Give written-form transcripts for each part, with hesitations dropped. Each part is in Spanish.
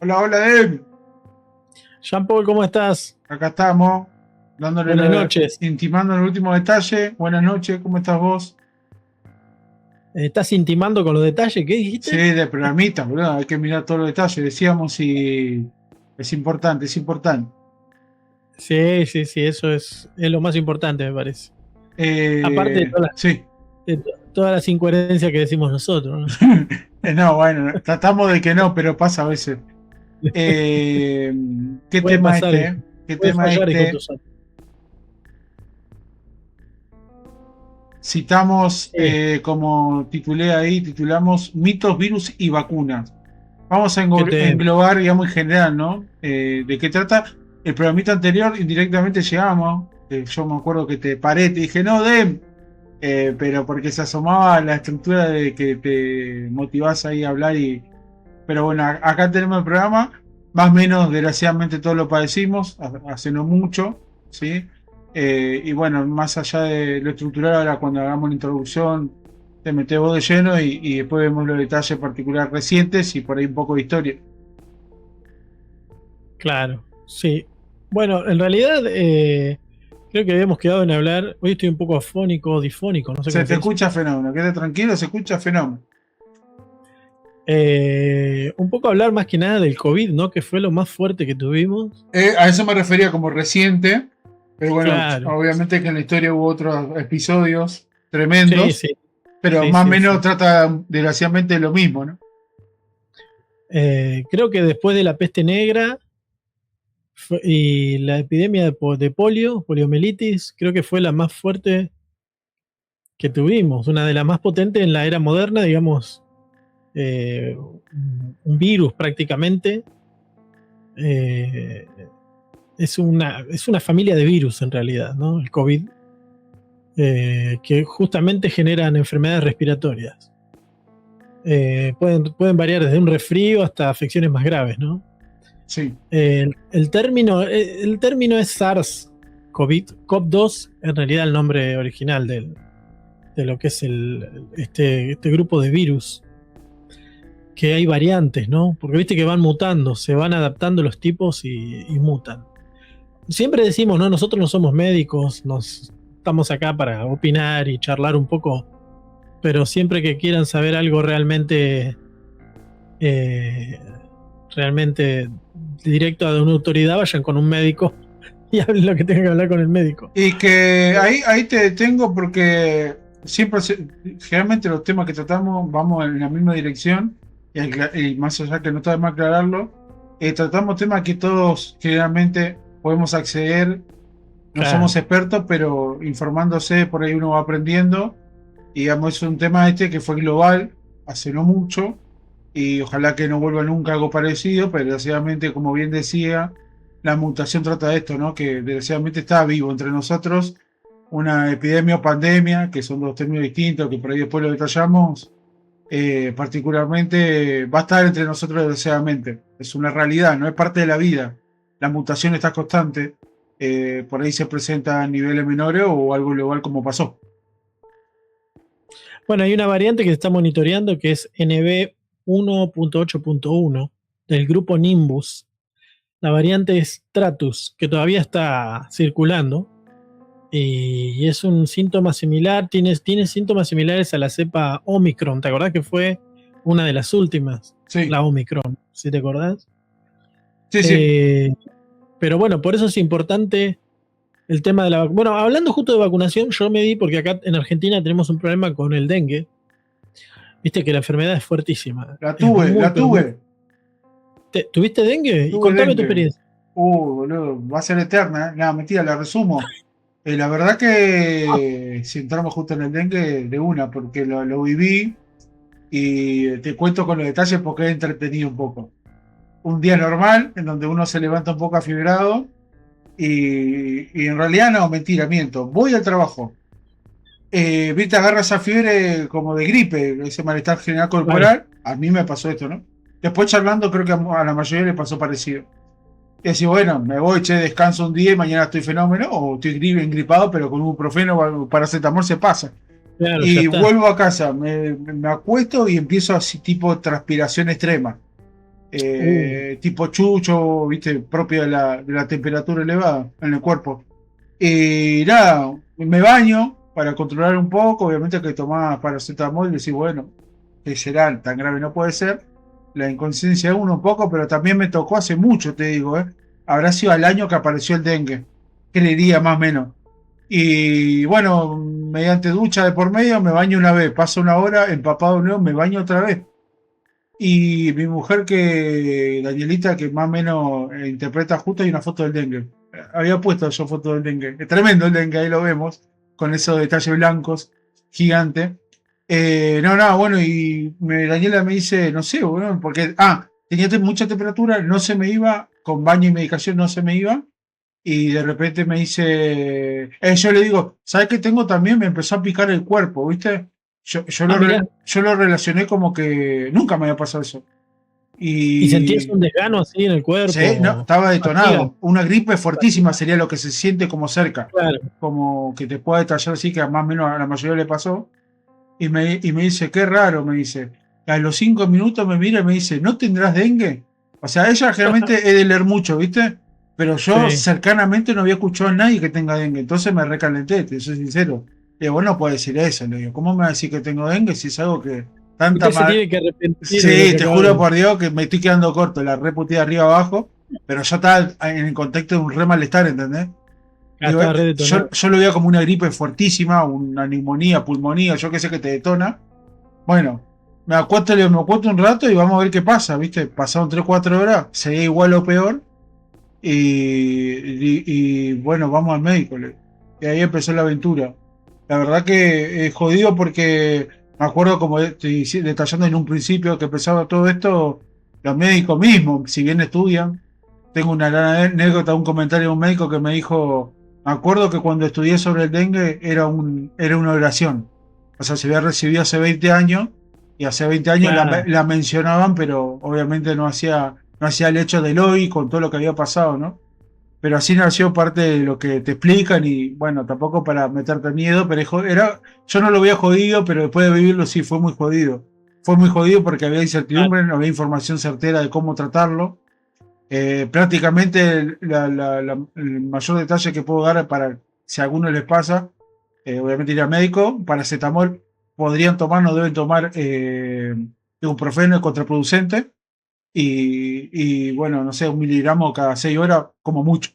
Hola, hola, Em. Jean-Paul, ¿cómo estás? Acá estamos, Buenas noches. intimando el último detalle. Buenas noches, ¿cómo estás vos? ¿Estás intimando con los detalles? ¿Qué Sí, dijiste? de programita, boludo, hay que mirar todos los detalles. Decíamos y es importante, es importante. Sí, sí, sí, eso es lo más importante, me parece. Aparte de Sí. todas las incoherencias que decimos nosotros, ¿no? No, bueno, tratamos de que no, pero pasa a veces. Eh, ¿Qué Puede tema pasar, este? ¿Qué puede tema fallar, hijo este? tu santo. Citamos, Sí, como titulé ahí, titulamos Mitos, Virus y Vacunas. Vamos a ¿qué te... englobar, digamos, en general, ¿no? ¿De qué trata? El programita anterior, indirectamente llegamos. Yo me acuerdo que te paré, te dije, no, Dem, pero porque se asomaba la estructura de que te motivás ahí a hablar. Pero bueno, acá tenemos el programa. Más o menos, desgraciadamente, todos lo padecimos, hace no mucho, ¿sí? Y bueno, más allá de lo estructural, ahora cuando hagamos la introducción, te metes vos de lleno y después vemos los detalles particulares recientes y por ahí un poco de historia. Claro, sí. Bueno, en realidad creo que habíamos quedado en hablar, hoy estoy un poco afónico, difónico, no sé Se cómo te se dice. escucha fenómeno, quédate tranquilo, se escucha fenómeno. Un poco hablar más que nada del COVID, ¿no? Que fue lo más fuerte que tuvimos. A eso me refería como reciente, pero bueno, Claro, obviamente que en la historia hubo otros episodios sí, tremendos, sí, pero sí, más o sí, menos sí. trata desgraciadamente lo mismo, ¿no? Creo que después de la peste negra y la epidemia de polio, poliomielitis, creo que fue la más fuerte que tuvimos, una de las más potentes en la era moderna, digamos, un virus prácticamente. eh, es una familia de virus en realidad, ¿no? El COVID, que justamente generan enfermedades respiratorias. Pueden variar desde un resfrío hasta afecciones más graves, ¿no? Sí. El término es SARS-CoV-2, en realidad el nombre original de lo que es este grupo de virus, que hay variantes, ¿no? Porque viste que van mutando, se van adaptando los tipos y mutan. Siempre decimos, ¿no? Nosotros no somos médicos, estamos acá para opinar y charlar un poco, pero siempre que quieran saber algo eh, realmente directo a una autoridad, vayan con un médico y hablen lo que tengan que hablar con el médico. Y que ahí te detengo porque siempre, generalmente los temas que tratamos vamos en la misma dirección y más allá que no está de más aclararlo, tratamos temas que todos generalmente podemos acceder, no somos Claro. expertos, pero informándose por ahí uno va aprendiendo. Y digamos, es un tema este que fue global hace no mucho y ojalá que no vuelva nunca algo parecido, pero desgraciadamente, como bien decía, la mutación trata de esto, ¿no? Que desgraciadamente está vivo entre nosotros una epidemia o pandemia, que son dos términos distintos, que por ahí después lo detallamos, particularmente va a estar entre nosotros desgraciadamente. Es una realidad, no es parte de la vida. La mutación está constante, por ahí se presenta a niveles menores o algo global como pasó. Bueno, hay una variante que se está monitoreando que es NB1.8.1 del grupo Nimbus. La variante es Stratus, que todavía está circulando y es un síntoma similar, tiene síntomas similares a la cepa Omicron. ¿Te acordás que fue una de las últimas? Sí, La Omicron, ¿sí te acordás? sí, sí. Eh, pero bueno, por eso es importante el tema de la vacunación. Bueno, hablando justo de vacunación, yo me di, porque acá en Argentina tenemos un problema con el dengue. Viste que la enfermedad es fuertísima. La Es tuve, muy, la pero muy. tuve, ¿Tuviste dengue? Y tuve contame tu dengue. experiencia. Boludo, va a ser eterna, ¿eh? Nada, mentira, la resumo. La verdad que si entramos justo en el dengue de una, porque lo viví y te cuento con los detalles porque he entretenido un poco. Un día normal, en donde uno se levanta un poco afibrado y en realidad no, mentira, miento. Voy al trabajo. Viste, agarra esa fiebre como de gripe, ese malestar general Claro. corporal. A mí me pasó esto, ¿no? Después charlando, creo que a la mayoría le pasó parecido. Y decir, bueno, me voy, che, descanso un día y mañana estoy fenómeno, o estoy engripado, pero con un ibuprofeno o paracetamol se pasa. Claro, ya Y está. vuelvo a casa, me acuesto y empiezo así tipo transpiración extrema. Uh, tipo chucho, viste, propio de la temperatura elevada en el cuerpo. Y nada, me baño para controlar un poco, obviamente que tomaba paracetamol y decís, bueno, ¿qué será? Tan grave no puede ser. La inconsciencia de uno un poco, pero también me tocó hace mucho, te digo, ¿eh? Habrá sido al año que apareció el dengue, creería más o menos. Y bueno, mediante ducha de por medio me baño una vez, paso una hora empapado de nuevo, me baño otra vez. Y mi mujer, que Danielita, que más o menos interpreta justo, hay una foto del dengue. Había puesto yo foto del dengue. Es tremendo el dengue, ahí lo vemos, con esos detalles blancos, gigante. No, no, bueno, Daniela me dice, no sé, bueno, porque, tenía mucha temperatura, no se me iba, con baño y medicación no se me iba, y de repente me dice, yo le digo, ¿sabes qué tengo también? Me empezó a picar el cuerpo, ¿viste? mirá. Yo lo relacioné como que nunca me había pasado eso. ¿Y sentías Y un desgano así en el sí, no, cuerpo? estaba Fatiga, detonado. Una gripe fatiga, fortísima sería lo que se siente como cerca. claro. Como que te pueda detallar así, que más o menos a la mayoría le pasó. Y me dice, qué raro, me dice. A los 5 minutos me mira y me dice, ¿no tendrás dengue? O sea, ella generalmente es de leer mucho, ¿viste? Pero yo Sí. cercanamente no había escuchado a nadie que tenga dengue. Entonces me recalenté, te soy sincero. Le digo, vos no puedes decir eso. Le digo, ¿cómo me va a decir que tengo dengue si es algo que tanta Usted se mal... tiene que arrepentir de lo Sí, que te acaba de juro decir. por Dios que me estoy quedando corto. La reputé arriba abajo. Pero yo estaba en el contexto de un re malestar, ¿entendés? Ah, Digo, estaba re detonado. yo lo veía como una gripe fuertísima, una neumonía, pulmonía, yo qué sé que te detona. Bueno, me acuesto un rato y vamos a ver qué pasa, ¿viste? Pasaron 3 4 horas, seguía igual o peor. Bueno, vamos al médico. Y ahí empezó la aventura. La verdad que es jodido porque me acuerdo, como estoy detallando en un principio que empezaba todo esto, los médicos mismos, si bien estudian, tengo una gran anécdota, un comentario de un médico que me dijo, me acuerdo que cuando estudié sobre el dengue era una oración. O sea, se había recibido hace 20 años y hace 20 años Claro, la mencionaban, pero obviamente no hacía el hecho del hoy con todo lo que había pasado, ¿no? Pero así nació parte de lo que te explican y bueno, tampoco para meterte miedo, pero yo no lo había jodido, pero después de vivirlo sí fue muy jodido. Fue muy jodido porque había claro. incertidumbre, no había información certera de cómo tratarlo. Prácticamente el mayor detalle que puedo dar para si a alguno les pasa, obviamente ir al médico, paracetamol podrían tomar, no deben tomar ibuprofeno contraproducente bueno, no sé, 1 miligramo cada 6 horas como mucho.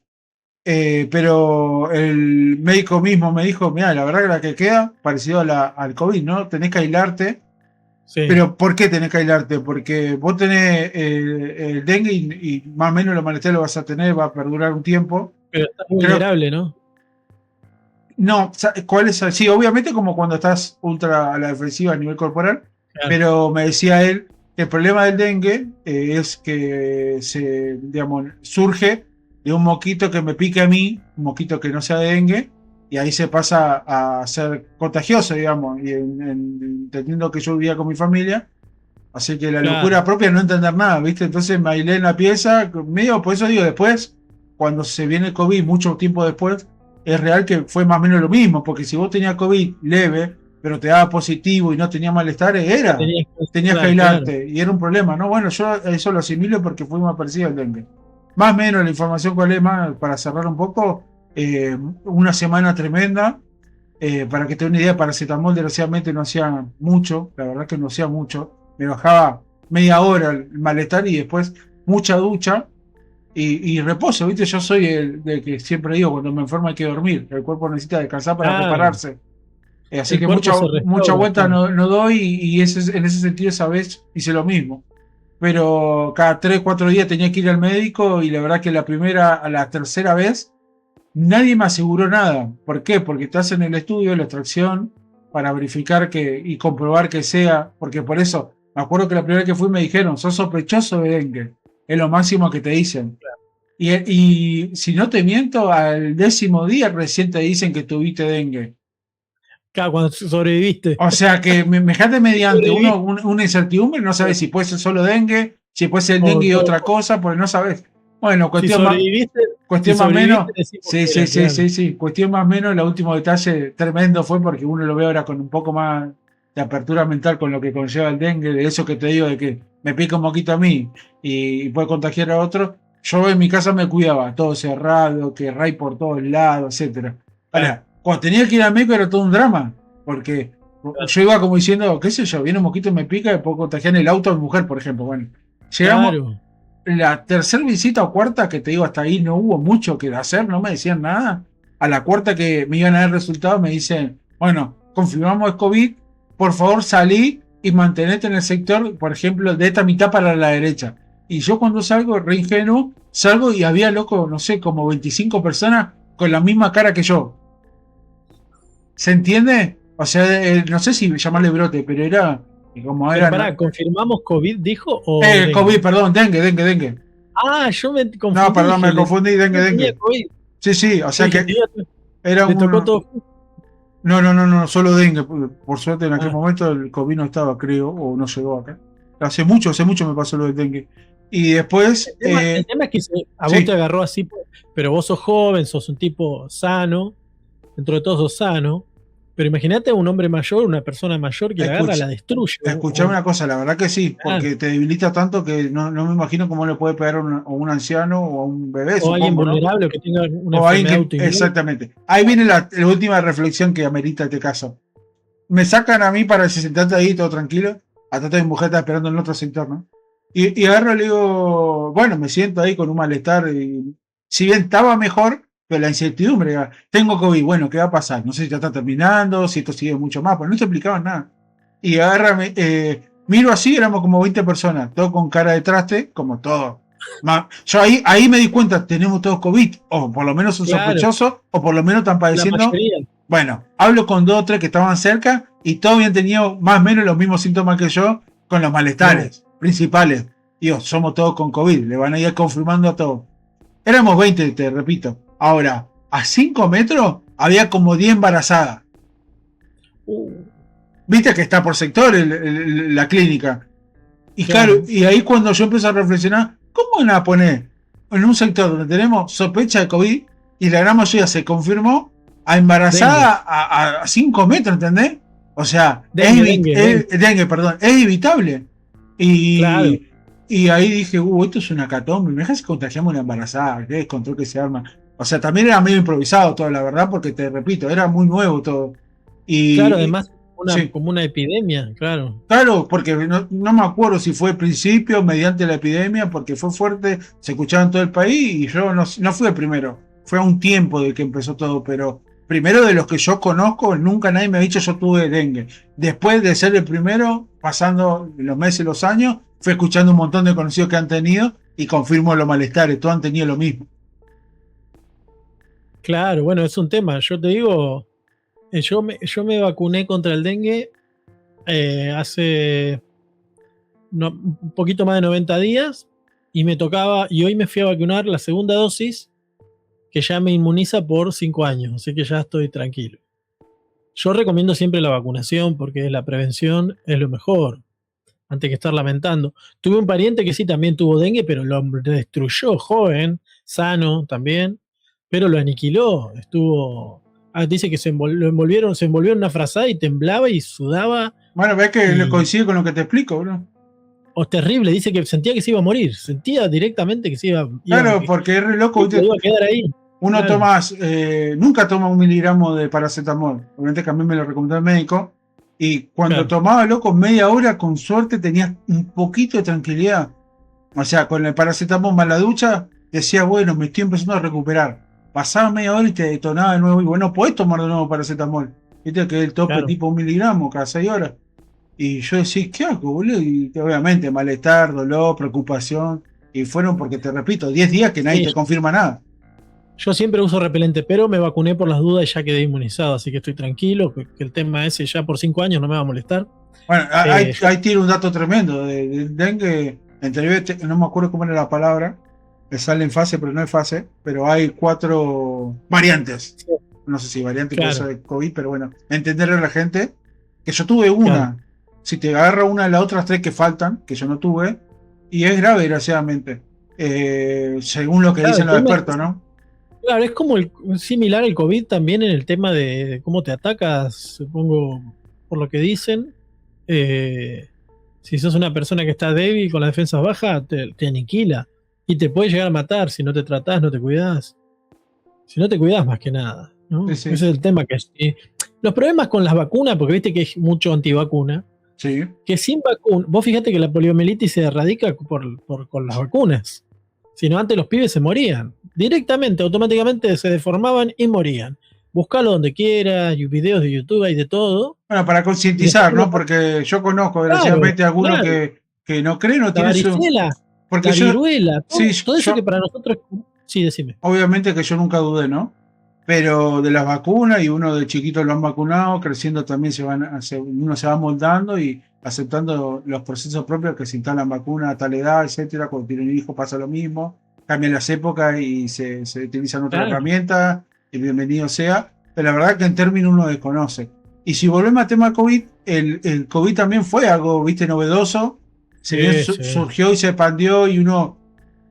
Pero el médico mismo me dijo, mira, la verdad que la que queda, parecido al COVID, ¿no? Tenés que aislarte. Sí. Pero ¿por qué tenés que aislarte? Porque vos tenés el dengue y más o menos los malestares lo vas a tener, va a perdurar un tiempo. Pero estás Creo, vulnerable, ¿no? no, ¿cuál es? Sí, obviamente como cuando estás ultra a la defensiva a nivel corporal, Claro. pero me decía él que el problema del dengue es que digamos, surge de un moquito que me pique a mí, un moquito que no sea de dengue, y ahí se pasa a ser contagioso, digamos, entendiendo que yo vivía con mi familia, así que la Claro. locura propia es no entender nada, ¿viste? Entonces me aislé en la pieza, medio, por eso digo, después, cuando se viene el COVID, mucho tiempo después, es real que fue más o menos lo mismo, porque si vos tenías COVID leve, pero te daba positivo y no tenías malestar, La tenías que tenías que aislar, claro. aislarte, y era un problema, ¿no? Bueno, yo eso lo asimilo porque fue más parecido al dengue. Más o menos la información cuál es, más para cerrar un poco, una semana tremenda, para que te dé una idea, paracetamol desgraciadamente no hacía mucho, la verdad que no hacía mucho. Me bajaba media hora el malestar y después mucha ducha y reposo, ¿viste? Yo soy el de que siempre digo, cuando me enfermo hay que dormir, el cuerpo necesita descansar para Claro. repararse. Así El que cuerpo se mucha restaura, vuelta claro. no doy en ese sentido esa vez hice lo mismo. Pero cada 3 4 días tenía que ir al médico y la verdad que a la tercera vez nadie me aseguró nada. ¿Por qué? Porque te hacen el estudio, la extracción, para verificar y comprobar que sea. Porque por eso, me acuerdo que la primera vez que fui me dijeron, sos sospechoso de dengue. Es lo máximo que te dicen. Y si no te miento, al 10.º día recién te dicen que tuviste dengue. Claro, cuando sobreviviste. O sea que me dejate mediante Sobreviviste una incertidumbre, no sabes si puede ser solo dengue, si puede ser dengue o y todo. otra cosa, porque no sabes. Bueno, Si sobreviviste, si cuestión más sobreviviste, menos, decís por sí, qué sí, era, sí, claro. sí, sí, cuestión más menos, el último detalle tremendo fue porque uno lo ve ahora con un poco más, de apertura mental con lo que conlleva el dengue, de eso que te digo de que me pica un moquito a mí y puede contagiar a otro. Yo en mi casa me cuidaba, todo cerrado, que ray por todos lados, etcétera. Claro, Ahora, cuando tenía que ir al médico era todo un drama, porque claro, yo iba como diciendo, qué sé yo, viene un mosquito y me pica y puedo contagiar en el auto a mi mujer, por ejemplo. Bueno, llegamos claro. la tercera visita o cuarta, que te digo, hasta ahí no hubo mucho que hacer, no me decían nada. A la cuarta que me iban a dar resultados, me dicen, bueno, confirmamos el COVID, por favor salí y mantenete en el sector, por ejemplo, de esta mitad para la derecha. Y yo cuando salgo, re ingenuo, salgo y había, loco, no sé, como 25 personas con la misma cara que yo. ¿Se entiende? O sea, no sé si llamarle brote, pero era como Pero era, pará, ¿no? ¿confirmamos COVID, dijo, o COVID, dengue? perdón, dengue. Ah, yo me No, confundí, perdón, dije, me confundí, no tenía dengue. COVID. Sí, sí, o Yo sea dije, que era le tocó un... todo. No, solo dengue. Por suerte en aquel Ah, momento el COVID no estaba, creo, o no llegó acá. Hace mucho me pasó lo del dengue. Y después, el tema es que a vos te sí, agarró así, pero vos sos joven, sos un tipo sano, dentro de todo sos sano, pero imagínate a un hombre mayor, una persona mayor que la agarra, escuch, la destruye. escuchame una cosa, la verdad que sí, Ah, porque te debilita tanto que no me imagino cómo le puede pegar a un anciano o a un bebé, o alguien supongo, ¿no? vulnerable o que tenga una O alguien enfermedad que, autoinmune. exactamente. Ahí viene la última reflexión que amerita este caso. Me sacan a mí para que se sentate ahí todo tranquilo. Hasta mi mujer está esperando en el otro sector, ¿no? Y agarro y le digo, bueno, me siento ahí con un malestar. Y, si bien estaba mejor, pero la incertidumbre, tengo COVID, bueno, ¿qué va a pasar? No sé si ya está terminando, si esto sigue mucho más, pero no te explicaban nada. Y agárrame, miro así, éramos como 20 personas, todo con cara de traste, como todo. Yo ahí me di cuenta, tenemos todos COVID, o por lo menos son Claro, sospechosos, o por lo menos están la padeciendo. mayoría. Bueno, hablo con dos o tres que estaban cerca y todos habían tenido más o menos los mismos síntomas que yo con los No, malestares principales. Dios, somos todos con COVID, le van a ir confirmando a todos. Éramos 20, te repito. Ahora, a 5 metros había como 10 embarazadas. uh, Viste que está por sector la clínica. Y claro, claro, y ahí cuando yo empecé a reflexionar, ¿cómo van a poner en un sector donde tenemos sospecha de COVID y la gran mayoría se confirmó a dengue, embarazada a 5 metros, ¿entendés? O sea, dengue. dengue, perdón, es evitable. Claro, Y ahí dije, esto es una catombe, me dejas si contagiamos a una embarazada, qué descontrol que se arma. O sea, también era medio improvisado todo, la verdad, porque te repito, era muy nuevo todo. claro, Y además sí, como una epidemia, claro. claro, porque no me acuerdo si fue al principio, mediante la epidemia, porque fue fuerte, se escuchaba en todo el país y yo no fui el primero. Fue a un tiempo de que empezó todo, pero primero de los que yo conozco, nunca nadie me ha dicho yo tuve dengue. Después de ser el primero, pasando los meses y los años, fui escuchando un montón de conocidos que han tenido y confirmo los malestares, todos han tenido lo mismo. Claro, bueno, es un tema. Yo te digo, yo me vacuné contra el dengue hace un poquito más de 90 días y me tocaba, y hoy me fui a vacunar la segunda dosis que ya me inmuniza por 5 años, así que ya estoy tranquilo. Yo recomiendo siempre la vacunación porque la prevención es lo mejor, antes que estar lamentando. Tuve un pariente que sí también tuvo dengue, pero lo destruyó joven, sano también, pero lo aniquiló. Estuvo. Dice que se envolvió en una frazada y temblaba y sudaba. Bueno, ves que Y. coincide con lo que te explico, bro. Terrible, dice que sentía que se iba a morir. Sentía directamente que Claro, porque es re loco, que ¿viste? iba a quedar ahí. Uno Claro, toma, nunca toma 1 miligramo de paracetamol. Obviamente que a mí me lo recomendó el médico. Y cuando claro, tomaba, loco, media hora, con suerte tenías un poquito de tranquilidad. O sea, con el paracetamol más la ducha, decía, bueno, me estoy empezando a recuperar. Pasaba media hora y te detonaba de nuevo. Y bueno, podés tomar de nuevo paracetamol. Viste que es el tope claro. tipo 1 miligramo cada 6 horas. Y yo decía, ¿qué hago, boludo? Y obviamente, malestar, dolor, preocupación. Y fueron porque, te repito, 10 días que nadie Sí, te confirma nada. yo siempre uso repelente, pero me vacuné por las dudas y ya quedé inmunizado, así que estoy tranquilo, que el tema ese ya por 5 años no me va a molestar. Bueno, Yo, ahí tiene un dato tremendo del dengue. No me acuerdo cómo era la palabra. Me sale en fase, pero no es fase. Pero hay 4 variantes. No sé si variante puede claro, ser de COVID, pero bueno, entenderle a la gente que yo tuve claro. una. Si te agarra una de las otras 3 que faltan, que yo no tuve, y es grave, desgraciadamente. Según lo que Claro, dicen el los tema expertos, ¿no? claro, es como similar al COVID también en el tema de cómo te atacas, supongo, por lo que dicen. si sos una persona que está débil con las defensas bajas, te aniquila. Y te puede llegar a matar si no te tratás, no te cuidás. Si no te cuidás más que nada, ¿no? Sí, Ese sí. es el tema que los problemas con las vacunas, porque viste que hay mucho antivacuna, Sí. que sin vacuna, vos fíjate que la poliomielitis se erradica con las vacunas. Si no, antes los pibes se morían. Directamente, automáticamente se deformaban y morían. Buscalo donde quieras, videos de YouTube, hay de todo. Bueno, para Y concientizar, después ¿no? Porque yo conozco, claro, desgraciadamente, algunos claro. que no creen o La tienen su. varicela, Porque la yo, viruela, sí, todo eso que yo, para nosotros. Sí, decime. obviamente que yo nunca dudé, ¿no? Pero de las vacunas, y uno de chiquito lo han vacunado, creciendo también uno se va moldando y aceptando los procesos propios que se instalan vacunas a tal edad, etcétera. Cuando tiene un hijo pasa lo mismo, cambian las épocas y se utilizan otras Claro. herramientas, y bienvenido sea. Pero la verdad que en términos uno desconoce. Y si volvemos al tema COVID, el COVID también fue algo, viste, novedoso. Si bien Sí, sí. surgió y se expandió y uno,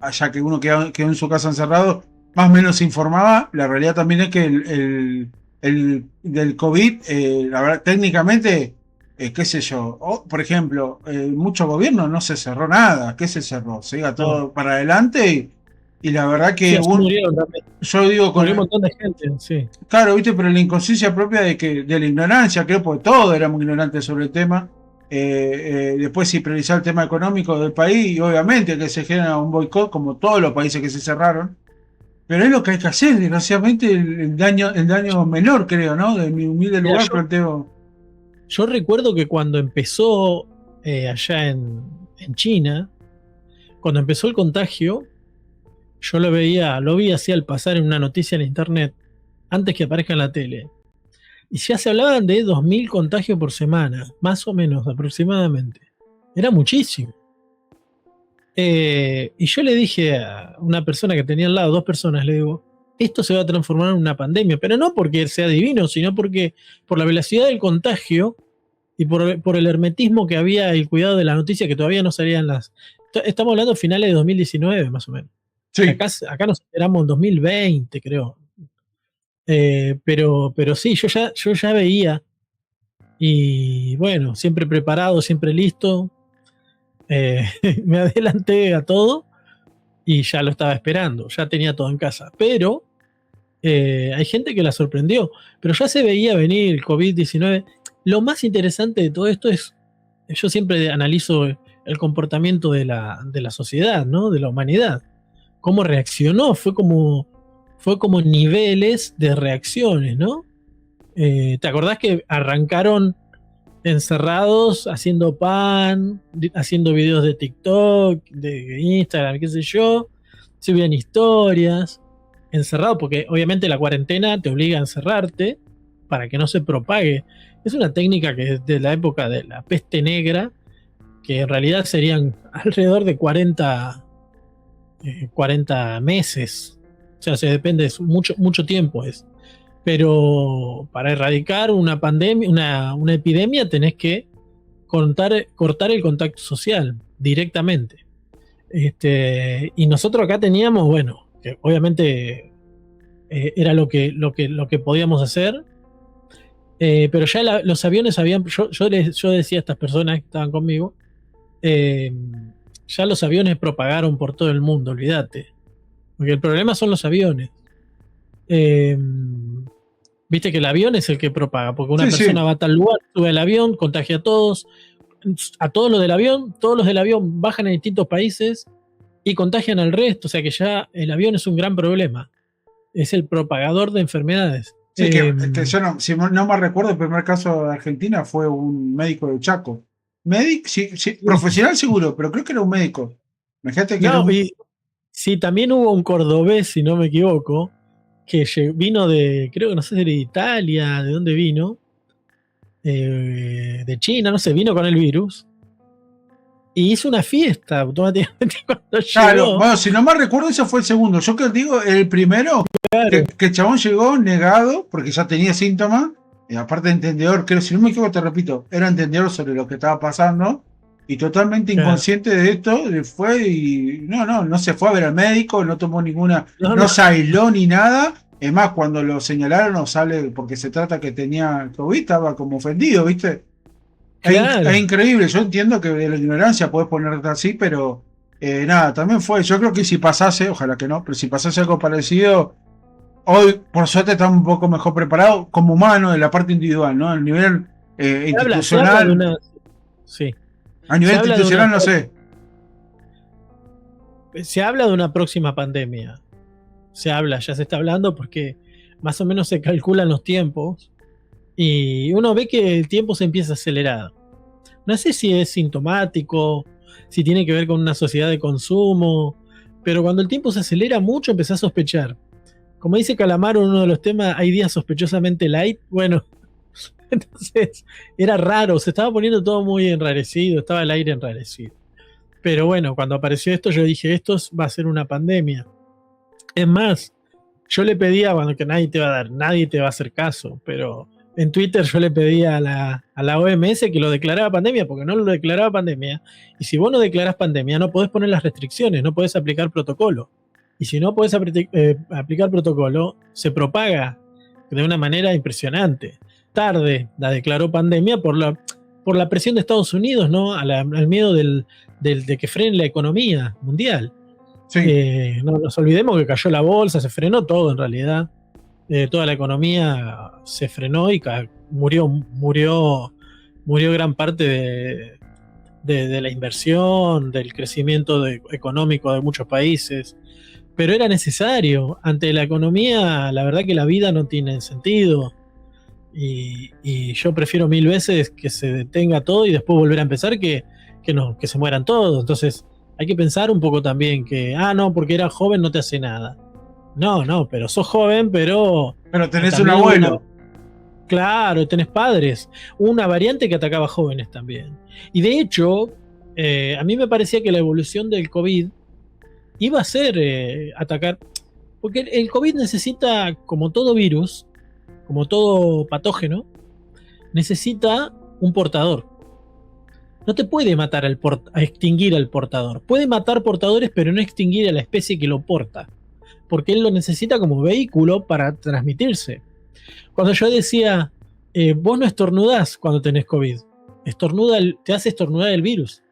allá que uno quedó en su casa encerrado, más o menos se informaba. La realidad también es que del COVID, la verdad, técnicamente, qué sé yo, por ejemplo, mucho gobierno no se cerró nada. ¿Qué se cerró? Se iba No. todo para adelante y la verdad Sí, que así murieron también. yo digo, Murió un montón de gente, sí. claro, viste, pero la inconsciencia propia de la ignorancia, creo, porque todos éramos ignorantes sobre el tema. Después, si priorizar el tema económico del país, y obviamente que se genera un boicot, como todos los países que se cerraron. Pero es lo que hay que hacer, desgraciadamente el daño menor, creo, ¿no? De mi humilde Mira, lugar planteo. yo recuerdo que cuando empezó allá en China, cuando empezó el contagio, yo lo vi así al pasar en una noticia en internet, antes que aparezca en la tele. Y ya se hablaban de 2000 contagios por semana, más o menos aproximadamente. Era muchísimo. Y yo le dije a una persona que tenía al lado, dos personas, le digo, esto se va a transformar en una pandemia, pero no porque sea divino, sino porque por la velocidad del contagio y por el hermetismo que había, el cuidado de la noticia que todavía no salían las. Estamos hablando de finales de 2019, más o menos. Sí, Acá nos esperamos en 2020, creo. Pero sí, yo ya veía. Y bueno, siempre preparado, siempre listo. Me adelanté a todo y ya lo estaba esperando, ya tenía todo en casa. Pero hay gente que la sorprendió, pero ya se veía venir el COVID-19. Lo más interesante de todo esto es, yo siempre analizo el comportamiento de la sociedad, ¿no? De la humanidad. Cómo reaccionó, fue como niveles de reacciones, ¿no? ¿Te acordás que arrancaron encerrados haciendo pan, haciendo videos de TikTok, de Instagram, qué sé yo, subían historias, encerrado, porque obviamente la cuarentena te obliga a encerrarte para que no se propague. Es una técnica que es de la época de la peste negra, que en realidad serían alrededor de 40 meses. O sea, se depende, es mucho tiempo es. Pero para erradicar una pandemia, una epidemia, tenés que cortar el contacto social directamente. Y nosotros acá teníamos, bueno, que obviamente era lo que podíamos hacer, pero ya los aviones habían, yo decía a estas personas que estaban conmigo, ya los aviones propagaron por todo el mundo, olvídate, porque el problema son los aviones. Viste que el avión es el que propaga, porque una sí, persona sí. va a tal lugar, sube al avión, contagia a todos los del avión, todos los del avión bajan a distintos países y contagian al resto, o sea que ya el avión es un gran problema, es el propagador de enfermedades. Sí, que yo no, si no me recuerdo, el primer caso de Argentina fue un médico de Chaco. Médico, sí, sí, profesional seguro, pero creo que era un médico. Imagínate que era No, un. y sí, también hubo un cordobés, si no me equivoco, que vino creo que no sé si era de Italia, de dónde vino, de China, no sé, vino con el virus y hizo una fiesta automáticamente cuando Claro, llegó. bueno, si no me recuerdo, ese fue el segundo. Yo que digo, el primero, Claro, que el chabón llegó negado, porque ya tenía síntomas, y aparte de entendedor, creo, si no me equivoco, te repito, era entendedor sobre lo que estaba pasando, y totalmente claro. inconsciente de esto, fue y no se fue a ver al médico, no tomó ninguna, No, no no, se aisló ni nada. Es más, cuando lo señalaron, no sale porque se trata que tenía COVID, estaba como ofendido, ¿viste? Claro. Es increíble, yo entiendo que de la ignorancia podés ponerte así, pero nada, también fue, yo creo que si pasase, ojalá que no, pero si pasase algo parecido, hoy por suerte estamos un poco mejor preparados como humanos de la parte individual, ¿no? El nivel Se habla de institucional, una. Sí. a nivel Se habla de una. institucional no sé. Se habla de una próxima pandemia. Ya se está hablando porque más o menos se calculan los tiempos y uno ve que el tiempo se empieza a acelerar. No sé si es sintomático, si tiene que ver con una sociedad de consumo, pero cuando el tiempo se acelera mucho empezás a sospechar. Como dice Calamaro en uno de los temas, hay días sospechosamente light. Bueno, entonces era raro, se estaba poniendo todo muy enrarecido, estaba el aire enrarecido. Pero bueno, cuando apareció esto yo dije, esto va a ser una pandemia. Es más, yo le pedía, bueno, que nadie te va a dar, nadie te va a hacer caso, pero en Twitter yo le pedía a la OMS que lo declarara pandemia, porque no lo declaraba pandemia. Y si vos no declarás pandemia, no podés poner las restricciones, no podés aplicar protocolo. Y si no podés aplicar protocolo, se propaga de una manera impresionante. Tarde la declaró pandemia por la presión de Estados Unidos, ¿no? Al miedo de que frene la economía mundial. Sí. No nos olvidemos que cayó la bolsa, se frenó todo en realidad. Toda la economía se frenó y murió gran parte de la inversión, del crecimiento económico de muchos países. Pero era necesario. Ante la economía, la verdad que la vida no tiene sentido. Y yo prefiero 1000 veces que se detenga todo y después volver a empezar que se mueran todos. Entonces hay que pensar un poco también que, no, porque eras joven no te hace nada. No, pero sos joven, pero Tenés un también abuelo. claro, tenés padres. Una variante que atacaba jóvenes también. Y de hecho, a mí me parecía que la evolución del COVID iba a ser atacar, porque el COVID necesita, como todo virus, como todo patógeno, necesita un portador. No te puede matar a extinguir al portador. Puede matar portadores, pero no extinguir a la especie que lo porta. Porque él lo necesita como vehículo para transmitirse. Cuando yo decía, vos no estornudás cuando tenés COVID. Te hace estornudar el virus.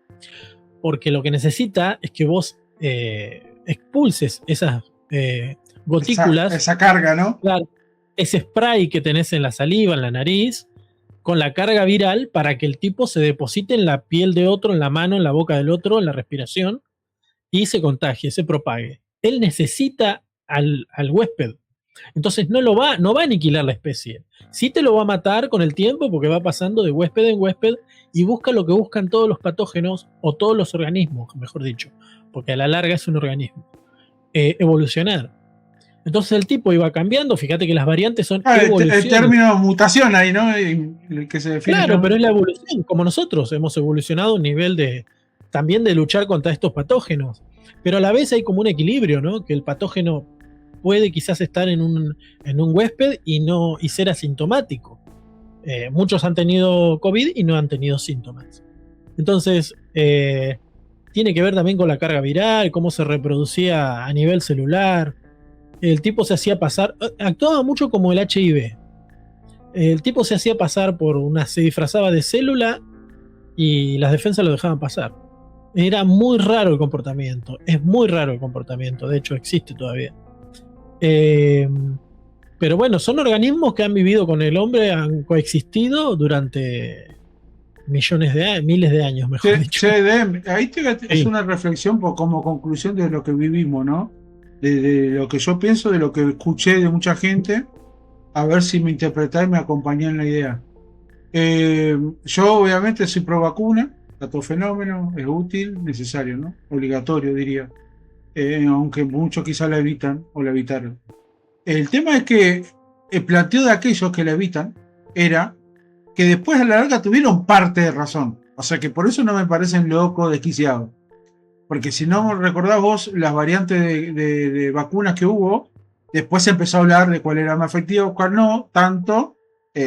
Porque lo que necesita es que vos expulses esas gotículas. Esa carga, ¿no? Claro, ese spray que tenés en la saliva, en la nariz, con la carga viral para que el tipo se deposite en la piel de otro, en la mano, en la boca del otro, en la respiración y se contagie, se propague. Él necesita al huésped. Entonces no va a aniquilar la especie. Sí te lo va a matar con el tiempo porque va pasando de huésped en huésped y busca lo que buscan todos los patógenos o todos los organismos, mejor dicho, porque a la larga es un organismo. Evolucionar. Entonces el tipo iba cambiando, fíjate que las variantes son evoluciones. El término mutación ahí, ¿no? El que se define. Claro, pero es la evolución, como nosotros hemos evolucionado a un nivel también de luchar contra estos patógenos. Pero a la vez hay como un equilibrio, ¿no? Que el patógeno puede quizás estar en un huésped y ser asintomático. Muchos han tenido COVID y no han tenido síntomas. Entonces, tiene que ver también con la carga viral, cómo se reproducía a nivel celular. El tipo se hacía pasar, actuaba mucho como el HIV. El tipo se hacía pasar se disfrazaba de célula y las defensas lo dejaban pasar. Era muy raro el comportamiento, es muy raro el comportamiento, de hecho existe todavía. Pero bueno, son organismos que han vivido con el hombre, han coexistido durante miles de años, mejor dicho. Ahí es una reflexión como conclusión de lo que vivimos, ¿no? De lo que yo pienso, de lo que escuché de mucha gente, a ver si me interpretáis y me acompañé en la idea. Yo obviamente soy pro vacuna, está todo fenómeno, es útil, necesario, ¿no? Obligatorio, diría. Aunque muchos quizás la evitan o la evitaron. El tema es que el planteo de aquellos que la evitan era que después a la larga tuvieron parte de razón. O sea que por eso no me parecen locos, desquiciados. Porque si no recordás vos las variantes de vacunas que hubo, después se empezó a hablar de cuál era más efectivo, cuál no, tanto,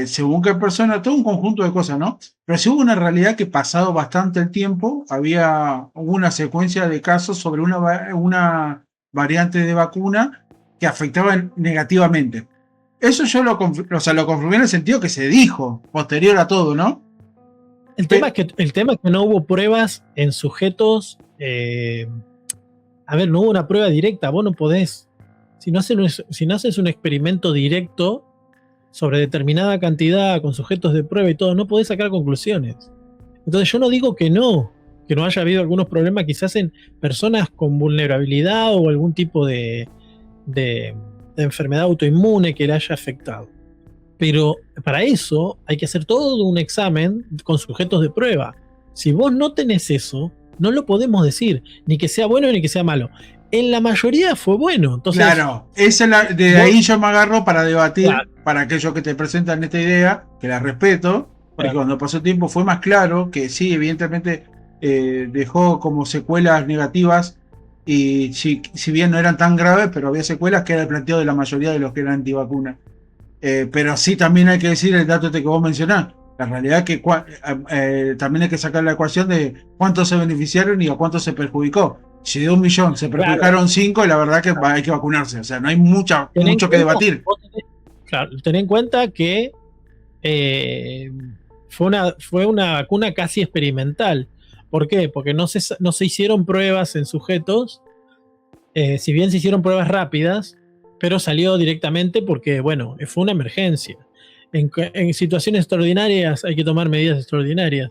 según qué persona, todo un conjunto de cosas, ¿no? Pero sí hubo una realidad que pasado bastante el tiempo, hubo una secuencia de casos sobre una variante de vacuna que afectaba negativamente. Eso yo lo confirmé en el sentido que se dijo, posterior a todo, ¿no? El tema es que no hubo pruebas en sujetos. A ver, no hubo una prueba directa. Vos no podés. Si no haces un experimento directo sobre determinada cantidad con sujetos de prueba y todo, no podés sacar conclusiones. Entonces yo no digo que no haya habido algunos problemas quizás en personas con vulnerabilidad o algún tipo de enfermedad autoinmune que le haya afectado. Pero para eso hay que hacer todo un examen con sujetos de prueba. Si vos no tenés eso, no lo podemos decir, ni que sea bueno ni que sea malo. En la mayoría fue bueno. Entonces, claro, de ahí yo me agarro para debatir, claro, para aquellos que te presentan esta idea, que la respeto, porque claro, cuando pasó tiempo fue más claro que sí, evidentemente dejó como secuelas negativas, y si bien no eran tan graves, pero había secuelas, que era el planteo de la mayoría de los que eran antivacunas. Pero sí, también hay que decir el dato que vos mencionás. La realidad es que también hay que sacar la ecuación de cuántos se beneficiaron y a cuántos se perjudicó. Si de 1 millón se perjudicaron 5, la verdad que hay que vacunarse. O sea, no hay mucho que debatir. Claro, ten en cuenta que fue una vacuna casi experimental. ¿Por qué? Porque no se hicieron pruebas en sujetos. Si bien se hicieron pruebas rápidas, pero salió directamente porque, bueno, fue una emergencia. En situaciones extraordinarias hay que tomar medidas extraordinarias.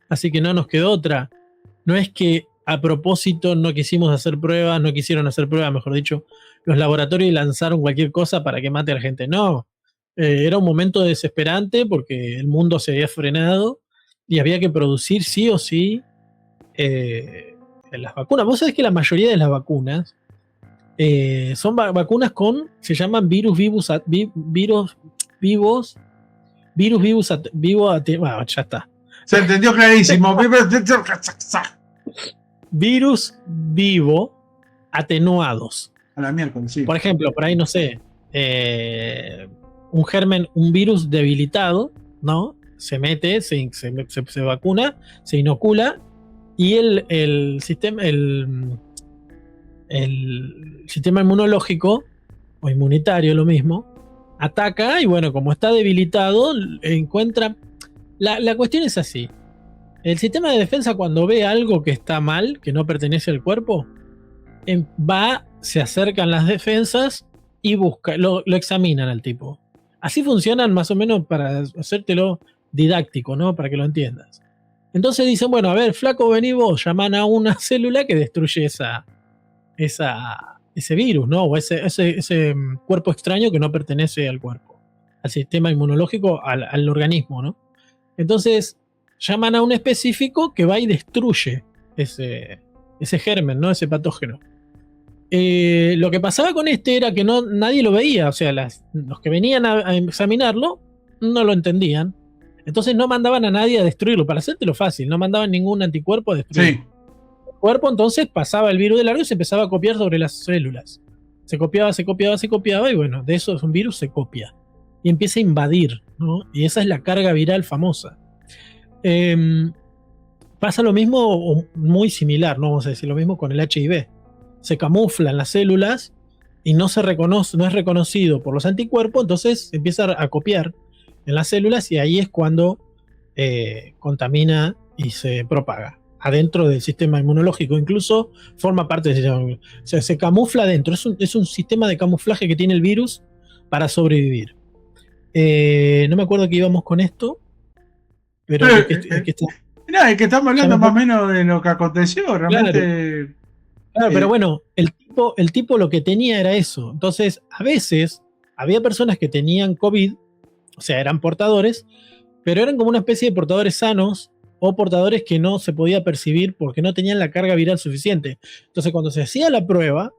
Así que no nos quedó otra. No es que a propósito no quisimos hacer pruebas, no quisieron hacer pruebas, mejor dicho, los laboratorios lanzaron cualquier cosa para que mate a la gente. No. Era un momento desesperante porque el mundo se había frenado y había que producir sí o sí las vacunas. Vos sabés que la mayoría de las vacunas son vacunas se llaman virus vivos, bueno, ya está. Se entendió clarísimo. Virus vivo atenuados. A la miércoles, sí. Por ejemplo, por ahí no sé, un germen, un virus debilitado, ¿no? Se mete, se vacuna, se inocula y el sistema inmunológico o inmunitario, lo mismo, ataca y bueno, como está debilitado, encuentra... La cuestión es así. El sistema de defensa, cuando ve algo que está mal, que no pertenece al cuerpo, se acercan las defensas y lo examinan al tipo. Así funcionan más o menos, para hacértelo didáctico, ¿no? Para que lo entiendas. Entonces dicen, bueno, a ver, flaco, vení vos, llaman a una célula que destruye ese virus, ¿no? O ese cuerpo extraño que no pertenece al cuerpo, al sistema inmunológico, al organismo, ¿no? Entonces llaman a un específico que va y destruye ese germen, ¿no? Ese patógeno. Lo que pasaba con era que nadie lo veía, o sea, los que venían a examinarlo no lo entendían. Entonces no mandaban a nadie a destruirlo, para hacértelo fácil, no mandaban ningún anticuerpo a destruirlo. Sí. El cuerpo entonces pasaba el virus de largo y se empezaba a copiar sobre las células. Se copiaba y bueno, de eso es un virus, se copia. Y empieza a invadir, ¿no? Y esa es la carga viral famosa. Pasa lo mismo, o muy similar, ¿no? Vamos a decir lo mismo con el HIV. Se camufla en las células y no es reconocido por los anticuerpos, entonces empieza a copiar en las células y ahí es cuando contamina y se propaga adentro del sistema inmunológico. Incluso forma parte del sistema inmunológico. O sea, se camufla adentro. Es un sistema de camuflaje que tiene el virus para sobrevivir. No me acuerdo que íbamos con esto, pero es que estamos hablando más o menos de lo que aconteció, realmente. Claro, pero bueno, el tipo lo que tenía era eso. Entonces, a veces había personas que tenían COVID, o sea, eran portadores, pero eran como una especie de portadores sanos o portadores que no se podía percibir porque no tenían la carga viral suficiente. Entonces, cuando se hacía la prueba,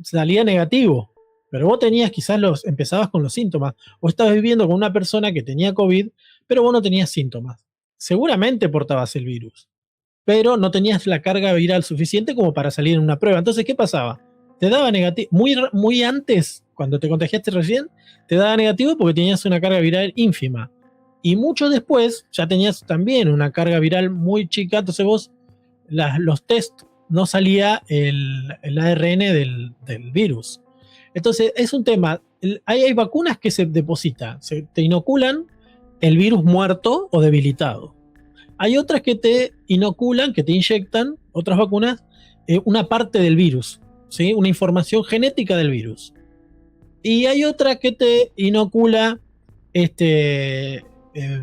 salía negativo. Pero vos empezabas con los síntomas. O estabas viviendo con una persona que tenía COVID, pero vos no tenías síntomas. Seguramente portabas el virus, pero no tenías la carga viral suficiente como para salir en una prueba. Entonces, ¿qué pasaba? Te daba negativo. Muy antes, cuando te contagiaste recién, te daba negativo porque tenías una carga viral ínfima. Y mucho después, ya tenías también una carga viral muy chica. Entonces vos, los test, no salía el ARN del virus. Entonces, es un tema. Hay vacunas que se depositan, te inoculan el virus muerto o debilitado. Hay otras que te inoculan, que te inyectan, otras vacunas, una parte del virus, ¿sí? Una información genética del virus. Y hay otra que te inocula, este, eh,